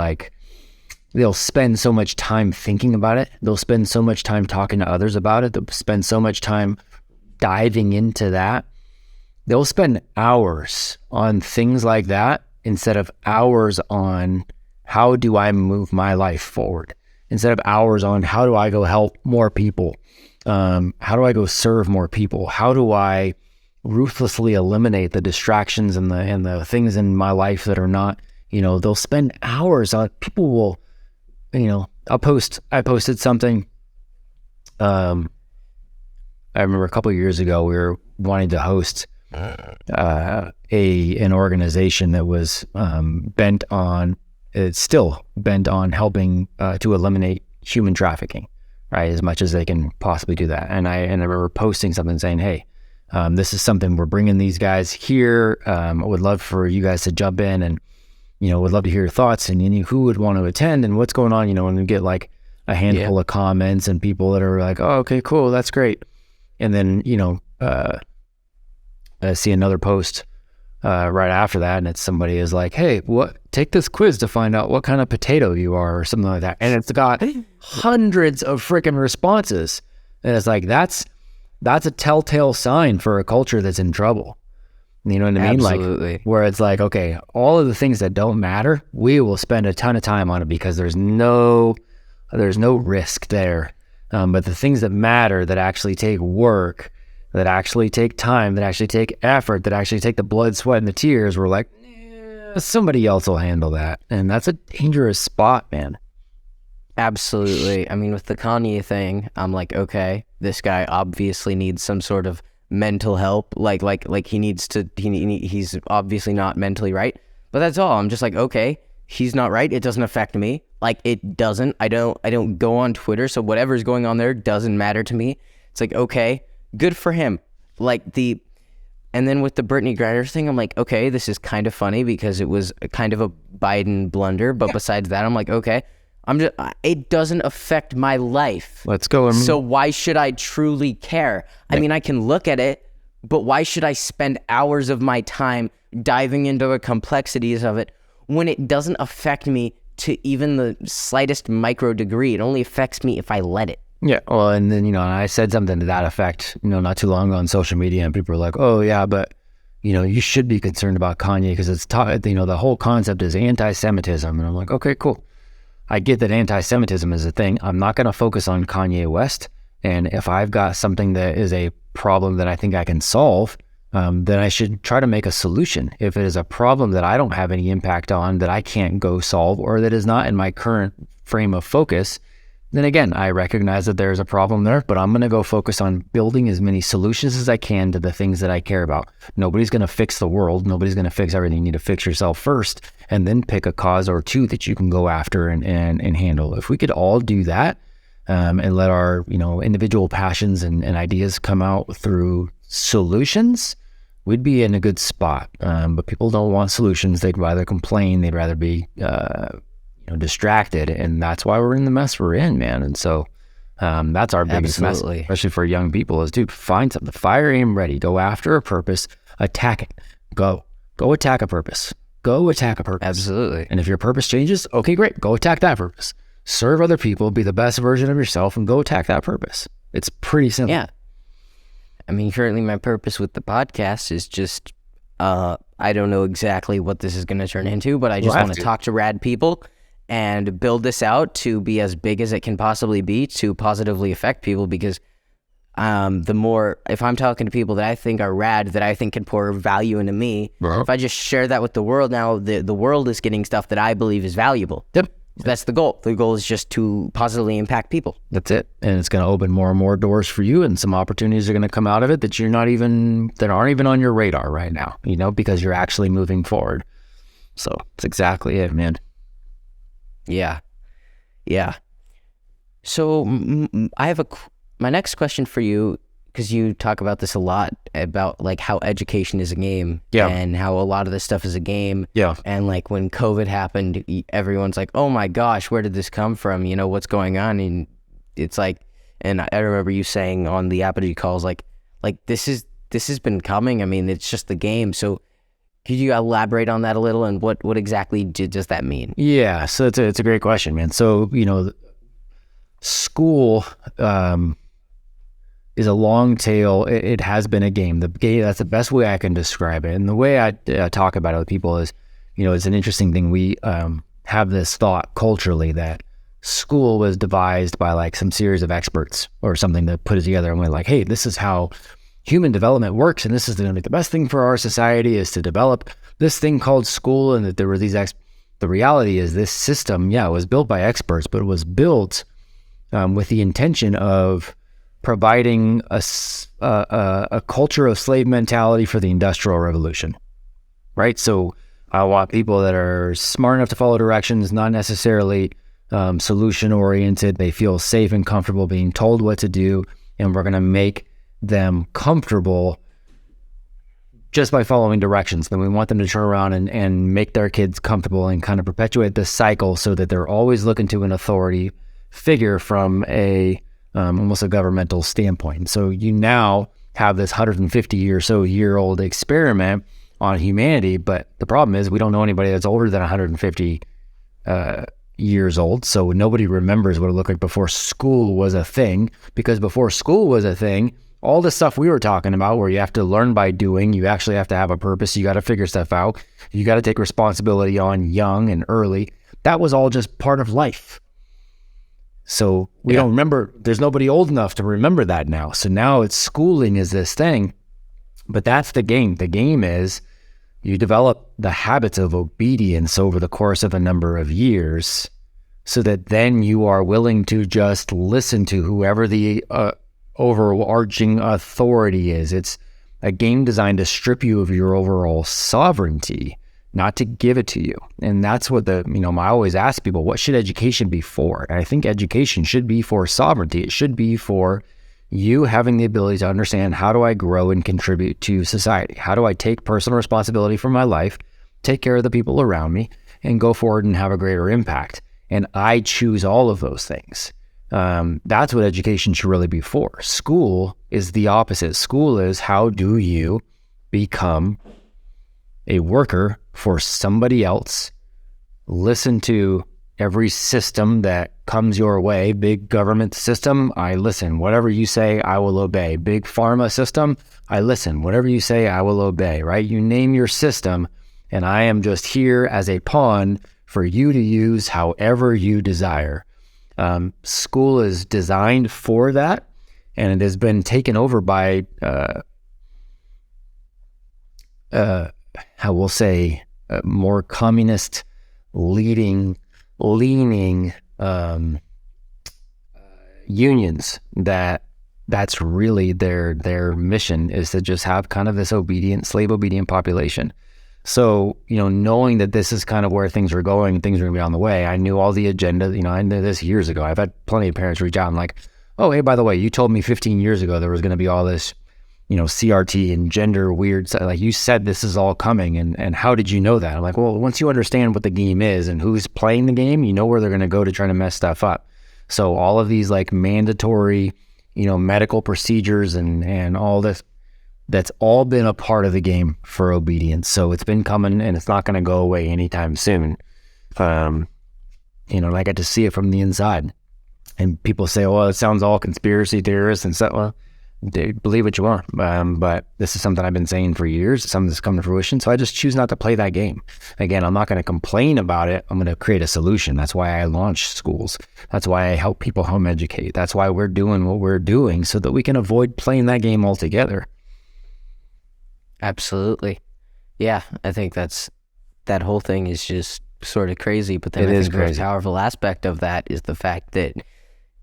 they'll spend so much time thinking about it. They'll spend so much time talking to others about it. They'll spend so much time diving into that. They'll spend hours on things like that instead of hours on how do I move my life forward, instead of hours on how do I go help more people, how do I go serve more people, how do I ruthlessly eliminate the distractions and the things in my life that are not, they'll spend hours on. People will, I posted something. I remember a couple of years ago, we were wanting to host an organization that was still bent on helping to eliminate human trafficking, right? As much as they can possibly do that. And I remember posting something saying, hey, this is something we're bringing these guys here. I would love for you guys to jump in and, would love to hear your thoughts and who would want to attend and what's going on, and we get like a handful of comments and people that are like, oh, okay, cool. That's great. And then, I see another post right after that, and it's somebody is like, hey, take this quiz to find out what kind of potato you are or something like that. And it's got hundreds of freaking responses. And it's like, that's a telltale sign for a culture that's in trouble. You know what I mean? Absolutely. Like, where it's like, okay, all of the things that don't matter, we will spend a ton of time on it because there's no risk there. But the things that matter, that actually take work, that actually take time, that actually take effort, that actually take the blood, sweat, and the tears, we're like, somebody else will handle that. And that's a dangerous spot, man. Absolutely. I mean, with the Kanye thing, I'm like, okay, this guy obviously needs some sort of mental help. Like he's obviously not mentally right. But that's all. I'm just like, okay, he's not right. It doesn't affect me. Like, it doesn't. I don't go on Twitter, so whatever's going on there doesn't matter to me. It's like, okay, good for him. And then with the Brittany Griner thing, I'm like, okay, this is kind of funny because it was kind of a Biden blunder. But besides that, I'm like, okay, it doesn't affect my life. Let's go. So why should I truly care? I mean, I can look at it, but why should I spend hours of my time diving into the complexities of it when it doesn't affect me to even the slightest micro degree? It only affects me if I let it. Yeah. Well, and then, I said something to that effect, not too long ago on social media, and people were like, oh yeah, but you should be concerned about Kanye because it's the whole concept is anti-Semitism. And I'm like, okay, cool. I get that anti-Semitism is a thing. I'm not going to focus on Kanye West. And if I've got something that is a problem that I think I can solve, then I should try to make a solution. If it is a problem that I don't have any impact on, that I can't go solve, or that is not in my current frame of focus, then again, I recognize that there's a problem there, but I'm going to go focus on building as many solutions as I can to the things that I care about. Nobody's going to fix the world. Nobody's going to fix everything. You need to fix yourself first, and then pick a cause or two that you can go after and handle. If we could all do that, and let our, individual passions and ideas come out through solutions, we'd be in a good spot. But people don't want solutions. They'd rather complain. They'd rather be, distracted. And that's why we're in the mess we're in, man. And so, that's our biggest mess, especially for young people, is find something, fire, aim, ready, go after a purpose, attack it, go attack a purpose, Absolutely. And if your purpose changes, okay, great, go attack that purpose. Serve other people, be the best version of yourself, and go attack that purpose. It's pretty simple. Yeah. I mean, currently my purpose with the podcast is just, I don't know exactly what this is going to turn into, but I just want to talk to rad people and build this out to be as big as it can possibly be to positively affect people, because if I'm talking to people that I think are rad, that I think can pour value into me, if I just share that with the world, now the world is getting stuff that I believe is valuable. Yep. That's the goal. The goal is just to positively impact people. That's it. And it's going to open more and more doors for you, and some opportunities are going to come out of it that aren't even on your radar right now, because you're actually moving forward. So it's exactly it, man. Yeah. So I have my next question for you, because you talk about this a lot, about like how education is a game, and how a lot of this stuff is a game. Yeah. And like when COVID happened, everyone's like, oh my gosh, where did this come from? What's going on? And it's like, and I remember you saying on the Apogee calls, like this has been coming. I mean, it's just the game. So could you elaborate on that a little, and what exactly does that mean? Yeah. So it's a great question, man. So, school, is a long tail. It has been a game. That's the best way I can describe it. And the way I talk about it with people is, it's an interesting thing. We have this thought culturally that school was devised by like some series of experts or something that put it together, and we're like, hey, this is how human development works, and this is going to be the best thing for our society, is to develop this thing called school. And that there were these the reality is this system, it was built by experts, but it was built with the intention of providing a culture of slave mentality for the Industrial Revolution, right? So I want people that are smart enough to follow directions, not necessarily solution-oriented. They feel safe and comfortable being told what to do, and we're going to make them comfortable just by following directions. Then we want them to turn around and make their kids comfortable and kind of perpetuate this cycle so that they're always looking to an authority figure from almost a governmental standpoint. So you now have this 150-year-old experiment on humanity, but the problem is we don't know anybody that's older than 150 years old. So nobody remembers what it looked like before school was a thing, because before school was a thing, all the stuff we were talking about where you have to learn by doing, you actually have to have a purpose, you got to figure stuff out, you got to take responsibility on young and early, that was all just part of life. So we don't remember, there's nobody old enough to remember that now. So now schooling is this thing, but that's the game. The game is you develop the habits of obedience over the course of a number of years so that then you are willing to just listen to whoever the overarching authority is. It's a game designed to strip you of your overall sovereignty, not to give it to you. And that's what I always ask people, what should education be for? And I think education should be for sovereignty. It should be for you having the ability to understand, how do I grow and contribute to society? How do I take personal responsibility for my life, take care of the people around me, and go forward and have a greater impact? And I choose all of those things. That's what education should really be for. School is the opposite. School is, how do you become a worker for somebody else, listen to every system that comes your way. Big government system, I listen. Whatever you say, I will obey. Big pharma system, I listen. Whatever you say, I will obey, right? You name your system, and I am just here as a pawn for you to use however you desire. School is designed for that, and it has been taken over by how we'll say more communist leaning unions that's really their mission, is to just have kind of this slave obedient population. So, knowing that this is kind of where things are going, things are going to be on the way, I knew all the agenda. I knew this years ago. I've had plenty of parents reach out and like, oh, hey, by the way, you told me 15 years ago there was going to be all this, CRT and gender weird stuff. Like, you said this is all coming, and how did you know that? I'm like, well, once you understand what the game is and who's playing the game, you know where they're going to go to try to mess stuff up. So all of these like mandatory, medical procedures and all this, that's all been a part of the game for obedience. So it's been coming, and it's not going to go away anytime soon. And I got to see it from the inside. And people say, well, it sounds all conspiracy theorists and stuff. Well, they believe what you want. But this is something I've been saying for years, something that's come to fruition. So I just choose not to play that game. Again, I'm not going to complain about it. I'm going to create a solution. That's why I launch schools. That's why I help people home educate. That's why we're doing what we're doing, so that we can avoid playing that game altogether. Absolutely. Yeah, I think that whole thing is just sort of crazy, but then It I is think the most crazy. powerful aspect of that is the fact that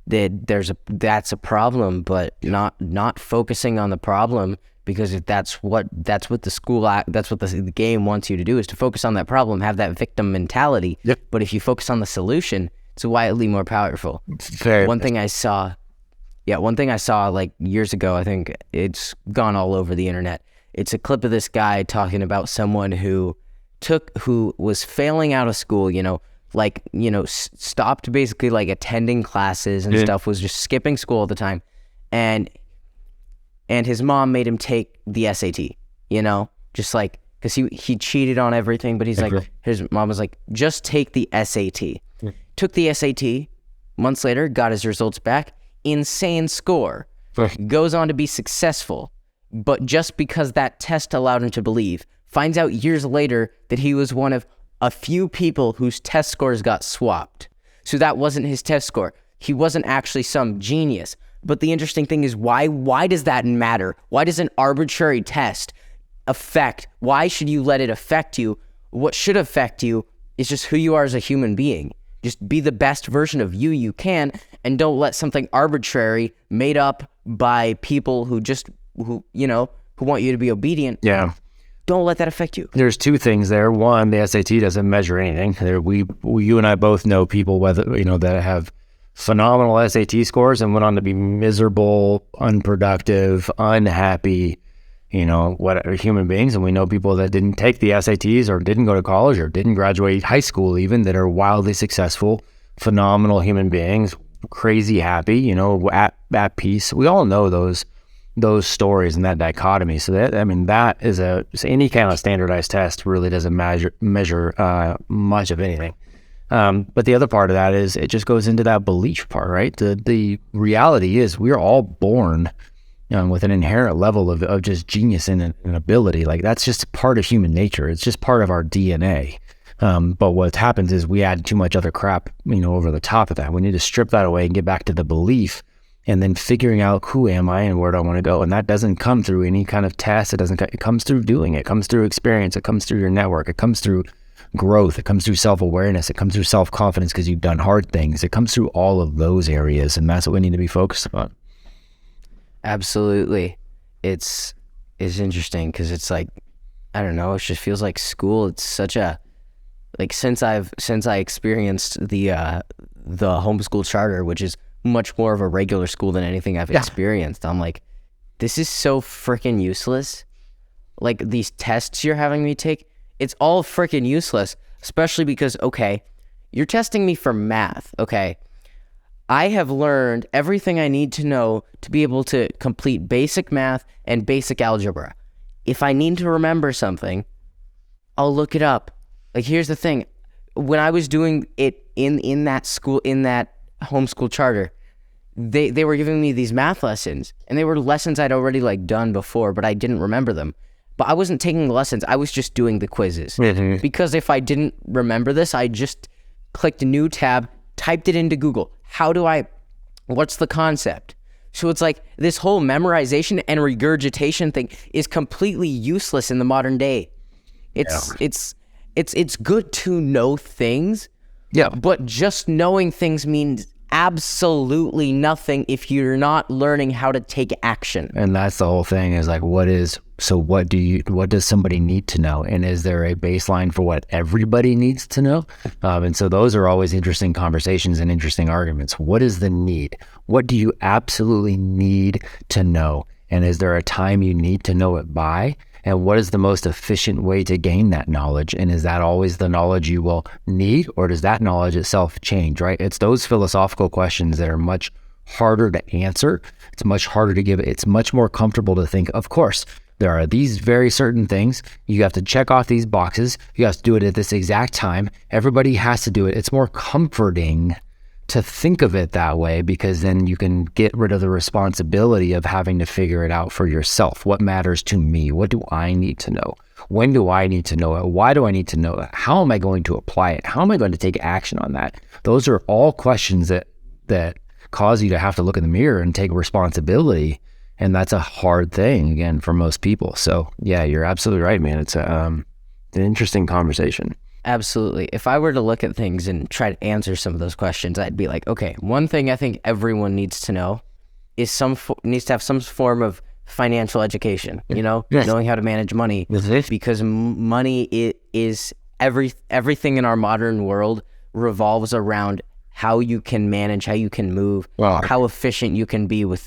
that's a problem, but not focusing on the problem, because if that's what the game wants you to do, is to focus on that problem, have that victim mentality. Yep. But if you focus on the solution, it's wildly more powerful. Fair. One thing I saw like years ago, I think it's gone all over the internet. It's a clip of this guy talking about someone who was failing out of school, stopped basically like attending classes and stuff, was just skipping school all the time. And his mom made him take the SAT, just like, because he cheated on everything, but he's like, his mom was like, just take the SAT. Took the SAT, months later, got his results back, insane score, goes on to be successful. But just because that test allowed him to believe, finds out years later that he was one of a few people whose test scores got swapped. So that wasn't his test score. He wasn't actually some genius. But the interesting thing is, why does that matter? Why does an arbitrary test why should you let it affect you? What should affect you is just who you are as a human being. Just be the best version of you can, and don't let something arbitrary made up by people who want you to be obedient. Yeah. Don't let that affect you. There's two things there. One, the SAT doesn't measure anything. You and I both know people that have phenomenal SAT scores and went on to be miserable, unproductive, unhappy, whatever, human beings. And we know people that didn't take the SATs, or didn't go to college, or didn't graduate high school even, that are wildly successful, phenomenal human beings, crazy happy, at peace. We all know those stories and that dichotomy. So that is any kind of standardized test really doesn't measure much of anything. But the other part of that is, it just goes into that belief part, right? The reality is, we're all born with an inherent level of just genius and ability. Like, that's just part of human nature. It's just part of our DNA. But what happens is we add too much other crap, over the top of that. We need to strip that away and get back to the belief, and then figuring out, who am I and where do I want to go? And that doesn't come through any kind of test. It comes through doing it. It comes through experience. It comes through your network. It comes through growth. It comes through self-awareness. It comes through self-confidence because you've done hard things. It comes through all of those areas, and that's what we need to be focused on. Absolutely. It's interesting because it's like, I don't know, it just feels like school. It's such a, like, since I experienced the homeschool charter, which is much more of a regular school than anything I've experienced, I'm like, this is so freaking useless. Like, these tests you're having me take, it's all freaking useless, especially because, okay, you're testing me for math, okay? I have learned everything I need to know to be able to complete basic math and basic algebra. If I need to remember something, I'll look it up. Like, here's the thing. When I was doing it in that school, in that homeschool charter, they were giving me these math lessons, and they were lessons I'd already done before, but I didn't remember them. But I wasn't taking the lessons, I was just doing the quizzes. Mm-hmm. Because if I didn't remember this, I just clicked a new tab, typed it into Google. What's the concept? So it's like this whole memorization and regurgitation thing is completely useless in the modern day. It's good to know things. Yeah. But just knowing things means absolutely nothing if you're not learning how to take action. And that's the whole thing, is like, what does somebody need to know? And is there a baseline for what everybody needs to know? And so those are always interesting conversations and interesting arguments. What is the need? What do you absolutely need to know? And is there a time you need to know it by? And what is the most efficient way to gain that knowledge? And is that always the knowledge you will need, or does that knowledge itself change, right? It's those philosophical questions that are much harder to answer. It's much harder to give. It's much more comfortable to think, of course, there are these very certain things. You have to check off these boxes. You have to do it at this exact time. Everybody has to do it. It's more comforting to think of it that way, because then you can get rid of the responsibility of having to figure it out for yourself. What matters to me? What do I need to know? When do I need to know it? Why do I need to know it? How am I going to apply it? How am I going to take action on that? Those are all questions that cause you to have to look in the mirror and take responsibility. And that's a hard thing, again, for most people. So yeah, you're absolutely right, man. It's an interesting conversation. Absolutely. If I were to look at things and try to answer some of those questions, I'd be like, okay, one thing I think everyone needs to know is needs to have some form of financial education, Yes. knowing how to manage money, because money is everything in our modern world revolves around how you can manage, how you can move, how efficient you can be with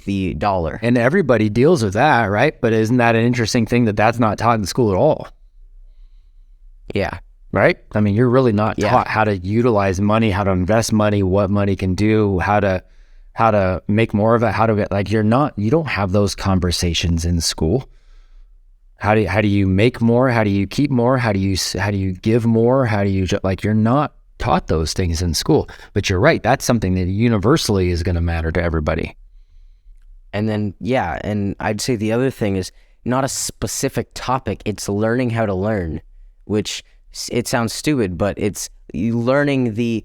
the dollar. And everybody deals with that, right? But isn't that an interesting thing that's not taught in school at all? Yeah. Right? I mean, you're really not taught how to utilize money, how to invest money, what money can do, how to make more of it, how to get, like, you don't have those conversations in school. How do you make more? How do you keep more? How do you give more? You're not taught those things in school. But you're right, that's something that universally is going to matter to everybody. And then, and I'd say the other thing is not a specific topic, it's learning how to learn, which it sounds stupid, but it's learning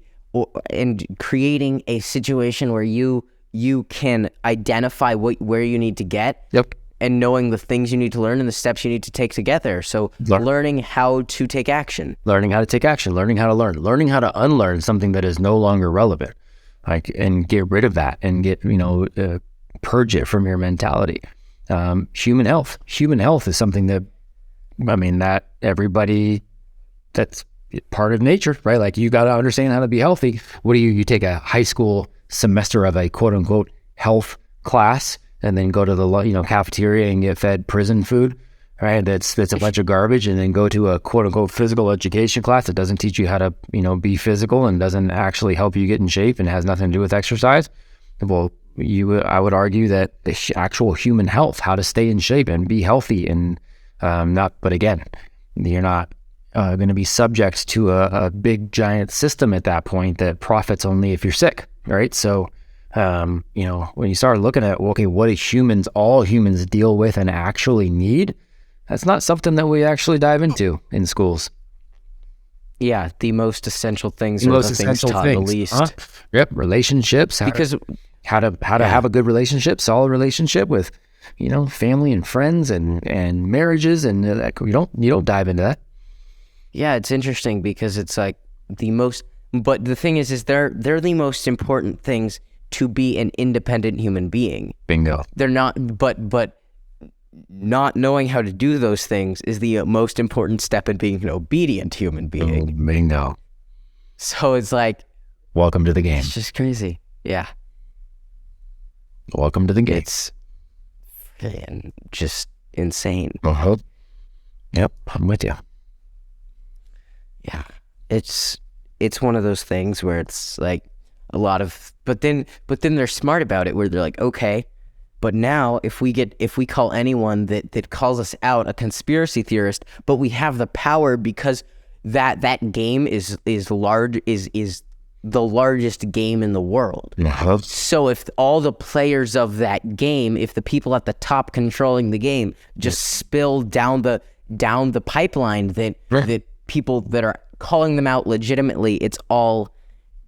and creating a situation where you can identify where you need to get. Yep. And knowing the things you need to learn and the steps you need to take to get there. So learning how to take action. Learning how to take action, learning how to learn, learning how to unlearn something that is no longer relevant, and get rid of that and purge it from your mentality. Human health is something that everybody, that's part of nature, right? Like, you got to understand how to be healthy. What do you take a high school semester of a quote unquote health class and then go to the cafeteria and get fed prison food, right? That's a bunch of garbage. And then go to a quote unquote physical education class that doesn't teach you how to be physical and doesn't actually help you get in shape and has nothing to do with exercise. Well, I would argue that the actual human health, how to stay in shape and be healthy, and but again, you're not going to be subject to a big giant system at that point that profits only if you're sick, right? So, when you start looking at, okay, what do all humans deal with and actually need? That's not something that we actually dive into in schools. Yeah, the most essential things are the things taught the least. Yep, relationships. How to have a good relationship, solid relationship with, family and friends and marriages, and you don't dive into that. Yeah, it's interesting because it's like but the thing is they're the most important things to be an independent human being. Bingo. They're not, but not knowing how to do those things is the most important step in being an obedient human being. Bingo. So it's like, welcome to the game. It's just crazy. Yeah. Welcome to the game. It's just insane. Uh-huh. Yep, I'm with you. Yeah. It's one of those things where it's like a lot of, but then they're smart about it, where they're like, okay, but now if we call anyone that calls us out a conspiracy theorist, but we have the power because that game is the largest game in the world. Uh-huh. So if all the players of that game, if the people at the top controlling the game just spill down the pipeline, that people that are calling them out legitimately, it's all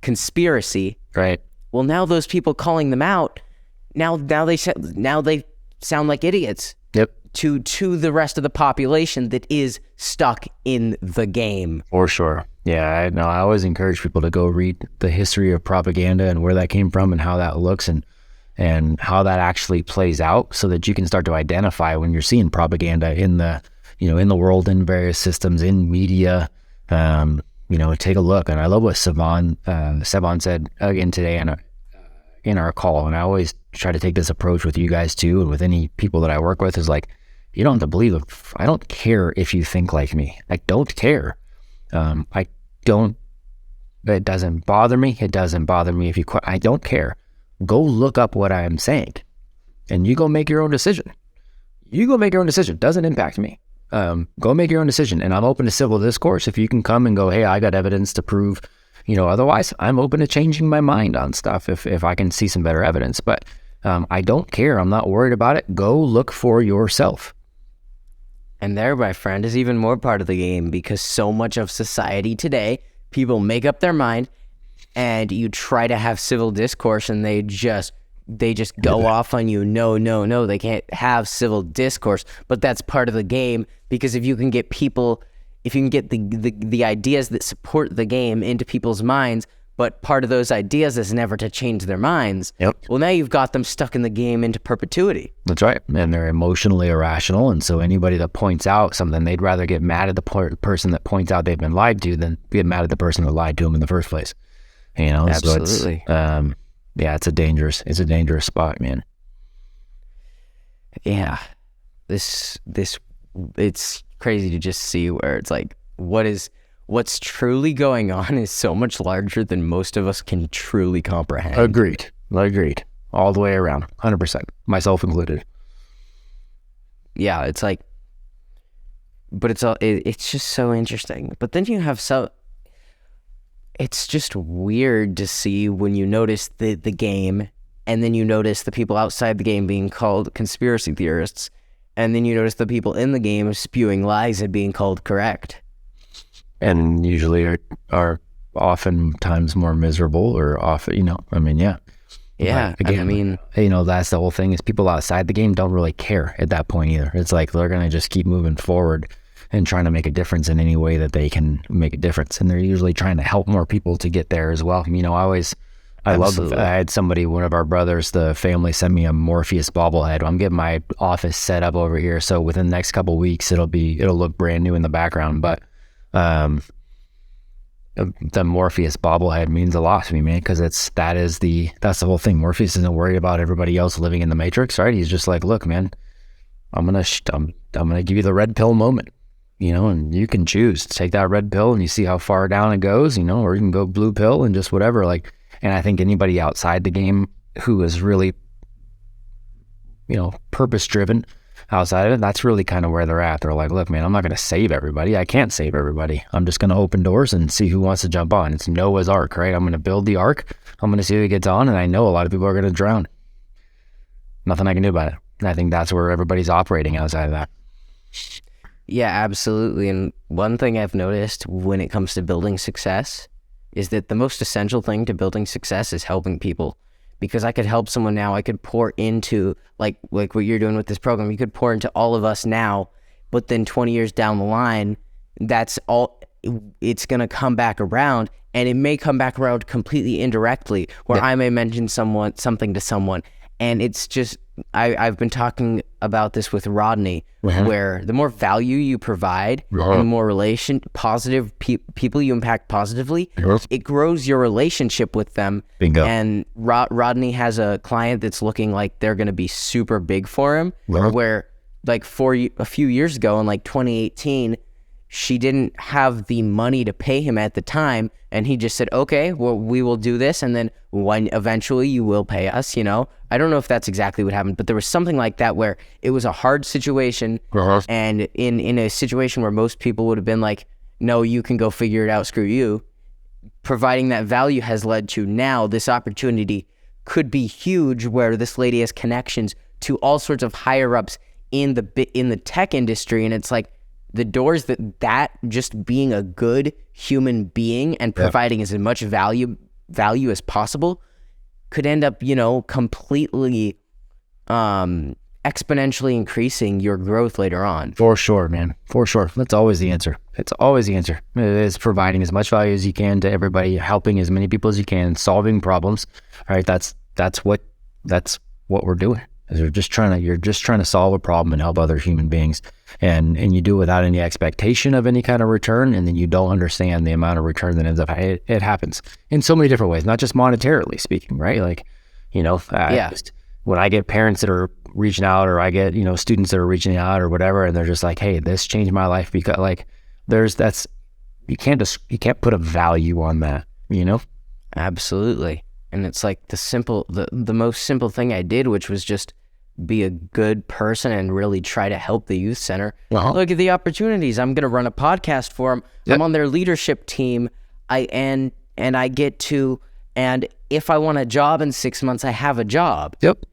conspiracy. Right. Well, now those people calling them out, now they sound like idiots. Yep. To the rest of the population that is stuck in the game. For sure. Yeah, I know. I always encourage people to go read the history of propaganda and where that came from and how that looks and how that actually plays out, so that you can start to identify when you're seeing propaganda in the, in the world, in various systems, in media. Take a look. And I love what Sevan said again today in our call. And I always try to take this approach with you guys too, and with any people that I work with, is like, you don't have to believe it. I don't care if you think like me. I don't care. It doesn't bother me. It doesn't bother me if I don't care. Go look up what I am saying and you go make your own decision. Doesn't impact me. Go make your own decision. And I'm open to civil discourse. If you can come and go, hey, I got evidence to prove, otherwise, I'm open to changing my mind on stuff if I can see some better evidence. But I don't care. I'm not worried about it. Go look for yourself. And there, my friend, is even more part of the game, because so much of society today, people make up their mind and you try to have civil discourse and they just go off on you. No, they can't have civil discourse. But that's part of the game, because if you can get the ideas that support the game into people's minds, but part of those ideas is never to change their minds. Yep. Well, now you've got them stuck in the game into perpetuity. That's right. And they're emotionally irrational. And so anybody that points out something, they'd rather get mad at the person that points out they've been lied to than get mad at the person that lied to them in the first place. Absolutely. So it's a dangerous spot, man. Yeah. It's crazy to just see where it's like, what's truly going on is so much larger than most of us can truly comprehend. Agreed. All the way around, 100%, myself included. Yeah, it's like, but it's just so interesting. But then you have it's just weird to see when you notice the game, and then you notice the people outside the game being called conspiracy theorists, and then you notice the people in the game spewing lies and being called correct. And usually are oftentimes more miserable or often, yeah. Yeah, but again, that's the whole thing, is people outside the game don't really care at that point either. It's like they're going to just keep moving forward and trying to make a difference in any way that they can make a difference. And they're usually trying to help more people to get there as well. I had somebody, one of our brothers, the family sent me a Morpheus bobblehead. I'm getting my office set up over here. So within the next couple of weeks, it'll look brand new in the background. But the Morpheus bobblehead means a lot to me, man, because that's the whole thing. Morpheus isn't worried about everybody else living in the Matrix, right? He's just like, look, man, I'm gonna give you the red pill moment, and you can choose to take that red pill and you see how far down it goes, or you can go blue pill and just whatever. And I think anybody outside the game who is really, purpose driven outside of it, that's really kind of where they're at. They're like, look, man, I'm not going to save everybody. I can't save everybody. I'm just going to open doors and see who wants to jump on. It's Noah's Ark, right? I'm going to build the ark. I'm going to see who gets on. And I know a lot of people are going to drown. Nothing I can do about it. And I think that's where everybody's operating outside of that. Yeah, absolutely. And one thing I've noticed when it comes to building success is that the most essential thing to building success is helping people. Because I could help someone now, I could pour into, like what you're doing with this program, you could pour into all of us now, but then 20 years down the line, that's all, it's going to come back around, and it may come back around completely indirectly, where I may mention something to someone, and it's just, I've been talking about this with Rodney, where the more value you provide, and the more positive people you impact positively, it grows your relationship with them. Bingo. And Rodney has a client that's looking like they're going to be super big for him, where like a few years ago in like 2018, she didn't have the money to pay him at the time, and he just said, okay, well, we will do this, and then when eventually you will pay us, I don't know if that's exactly what happened, but there was something like that where it was a hard situation, and in a situation where most people would have been like, no, you can go figure it out, screw you. Providing that value has led to now this opportunity could be huge, where this lady has connections to all sorts of higher ups in the tech industry, and it's like, the doors that just being a good human being and providing as much value as possible could end up, completely exponentially increasing your growth later on. For sure, man. For sure. That's always the answer. It's always the answer. It is providing as much value as you can to everybody, helping as many people as you can, solving problems. All right. That's what we're doing. Is you're just trying to solve a problem and help other human beings. And you do it without any expectation of any kind of return. And then you don't understand the amount of return that ends up, it happens in so many different ways, not just monetarily speaking, right? Like, when I get parents that are reaching out, or I get, students that are reaching out or whatever, and they're just like, hey, this changed my life, because like you can't put a value on that, Absolutely. And it's like the most simple thing I did, which was just be a good person and really try to help the youth center. Look at the opportunities. I'm going to run a podcast for them. Yep. I'm on their leadership team. And if I want a job in 6 months, I have a job. Yep.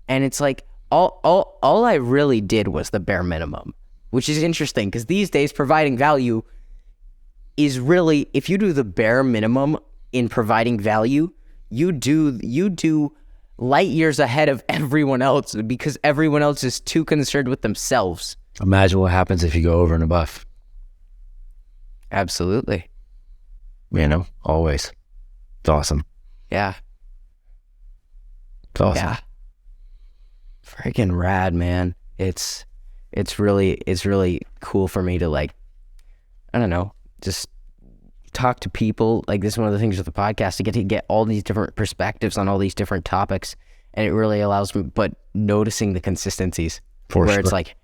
And it's like, all I really did was the bare minimum, which is interesting because these days providing value is really, if you do the bare minimum in providing value, you do light years ahead of everyone else, because everyone else is too concerned with themselves. Imagine what happens if you go over and above. Absolutely. Always. It's awesome. Yeah. It's awesome. Yeah. Freaking rad, man. It's really cool for me to, like, I don't know, just talk to people. Like, this is one of the things with the podcast, to get all these different perspectives on all these different topics, and it really allows me, but noticing the consistencies where it's like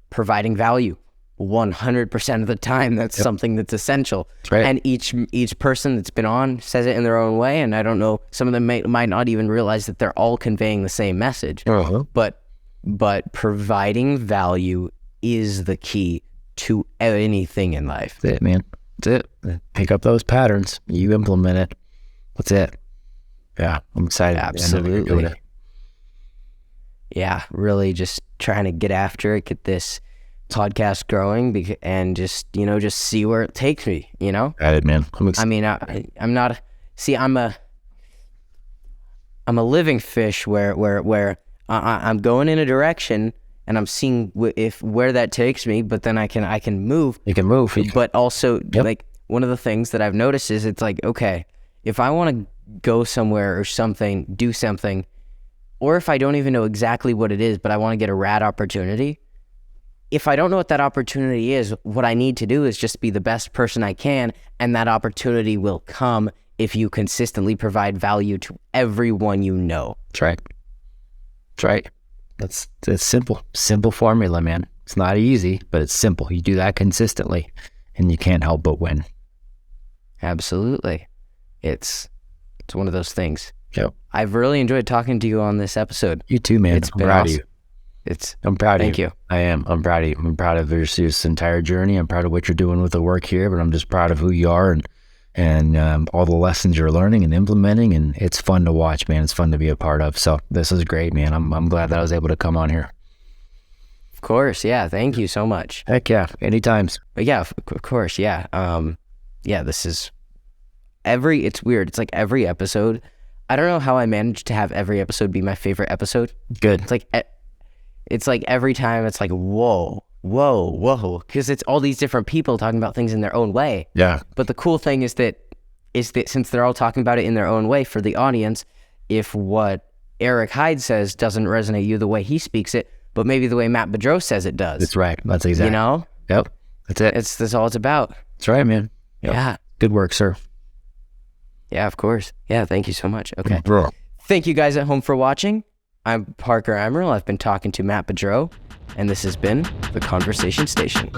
providing value 100% of the time. That's something that's essential. That's right. And each person that's been on says it in their own way, and I don't know, some of them might not even realize that they're all conveying the same message. But providing value is the key to anything in life. That's it, man. That's it. Pick up those patterns. You implement it. That's it. Yeah, I'm excited. Absolutely. Yeah, really just trying to get after it, get this podcast growing, and just see where it takes me. Excited, man. I'm a living fish where I'm going in a direction and I'm seeing where that takes me, but then I can move. You can move. But also, like, one of the things that I've noticed is, it's like, okay, if I want to go somewhere or something, do something, or if I don't even know exactly what it is, but I want to get a rad opportunity, if I don't know what that opportunity is, what I need to do is just be the best person I can, and that opportunity will come if you consistently provide value to everyone you know. That's right. That's right. It's simple formula, man. It's not easy, but it's simple. You do that consistently, and you can't help but win. Absolutely. It's one of those things. Yep. I've really enjoyed talking to you on this episode. You too, man. It's I'm proud of you. I'm proud of you. Thank you. I am. I'm proud of you. I'm proud of this entire journey. I'm proud of what you're doing with the work here, but I'm just proud of who you are and all the lessons you're learning and implementing, and it's fun to watch, man. It's fun to be a part of. So this is great, man. I'm glad that I was able to come on here. Of course, yeah. Thank you so much. Heck yeah, anytime. But yeah, of course, yeah. This is it's weird. It's like every episode. I don't know how I managed to have every episode be my favorite episode. Good. It's like every time it's like, whoa, because it's all these different people talking about things in their own way. Yeah. But the cool thing is that since they're all talking about it in their own way, for the audience, if what Eric Hyde says doesn't resonate you the way he speaks it, but maybe the way Matt Beaudreau says it does. That's right. That's exactly. Yep. That's it. That's all it's about. That's right, man. Yep. Yeah. Good work, sir. Yeah, of course. Yeah, thank you so much. Okay. Bro. Thank you guys at home for watching. I'm Parker Emerald. I've been talking to Matt Beaudreau, and this has been The Conversation Station.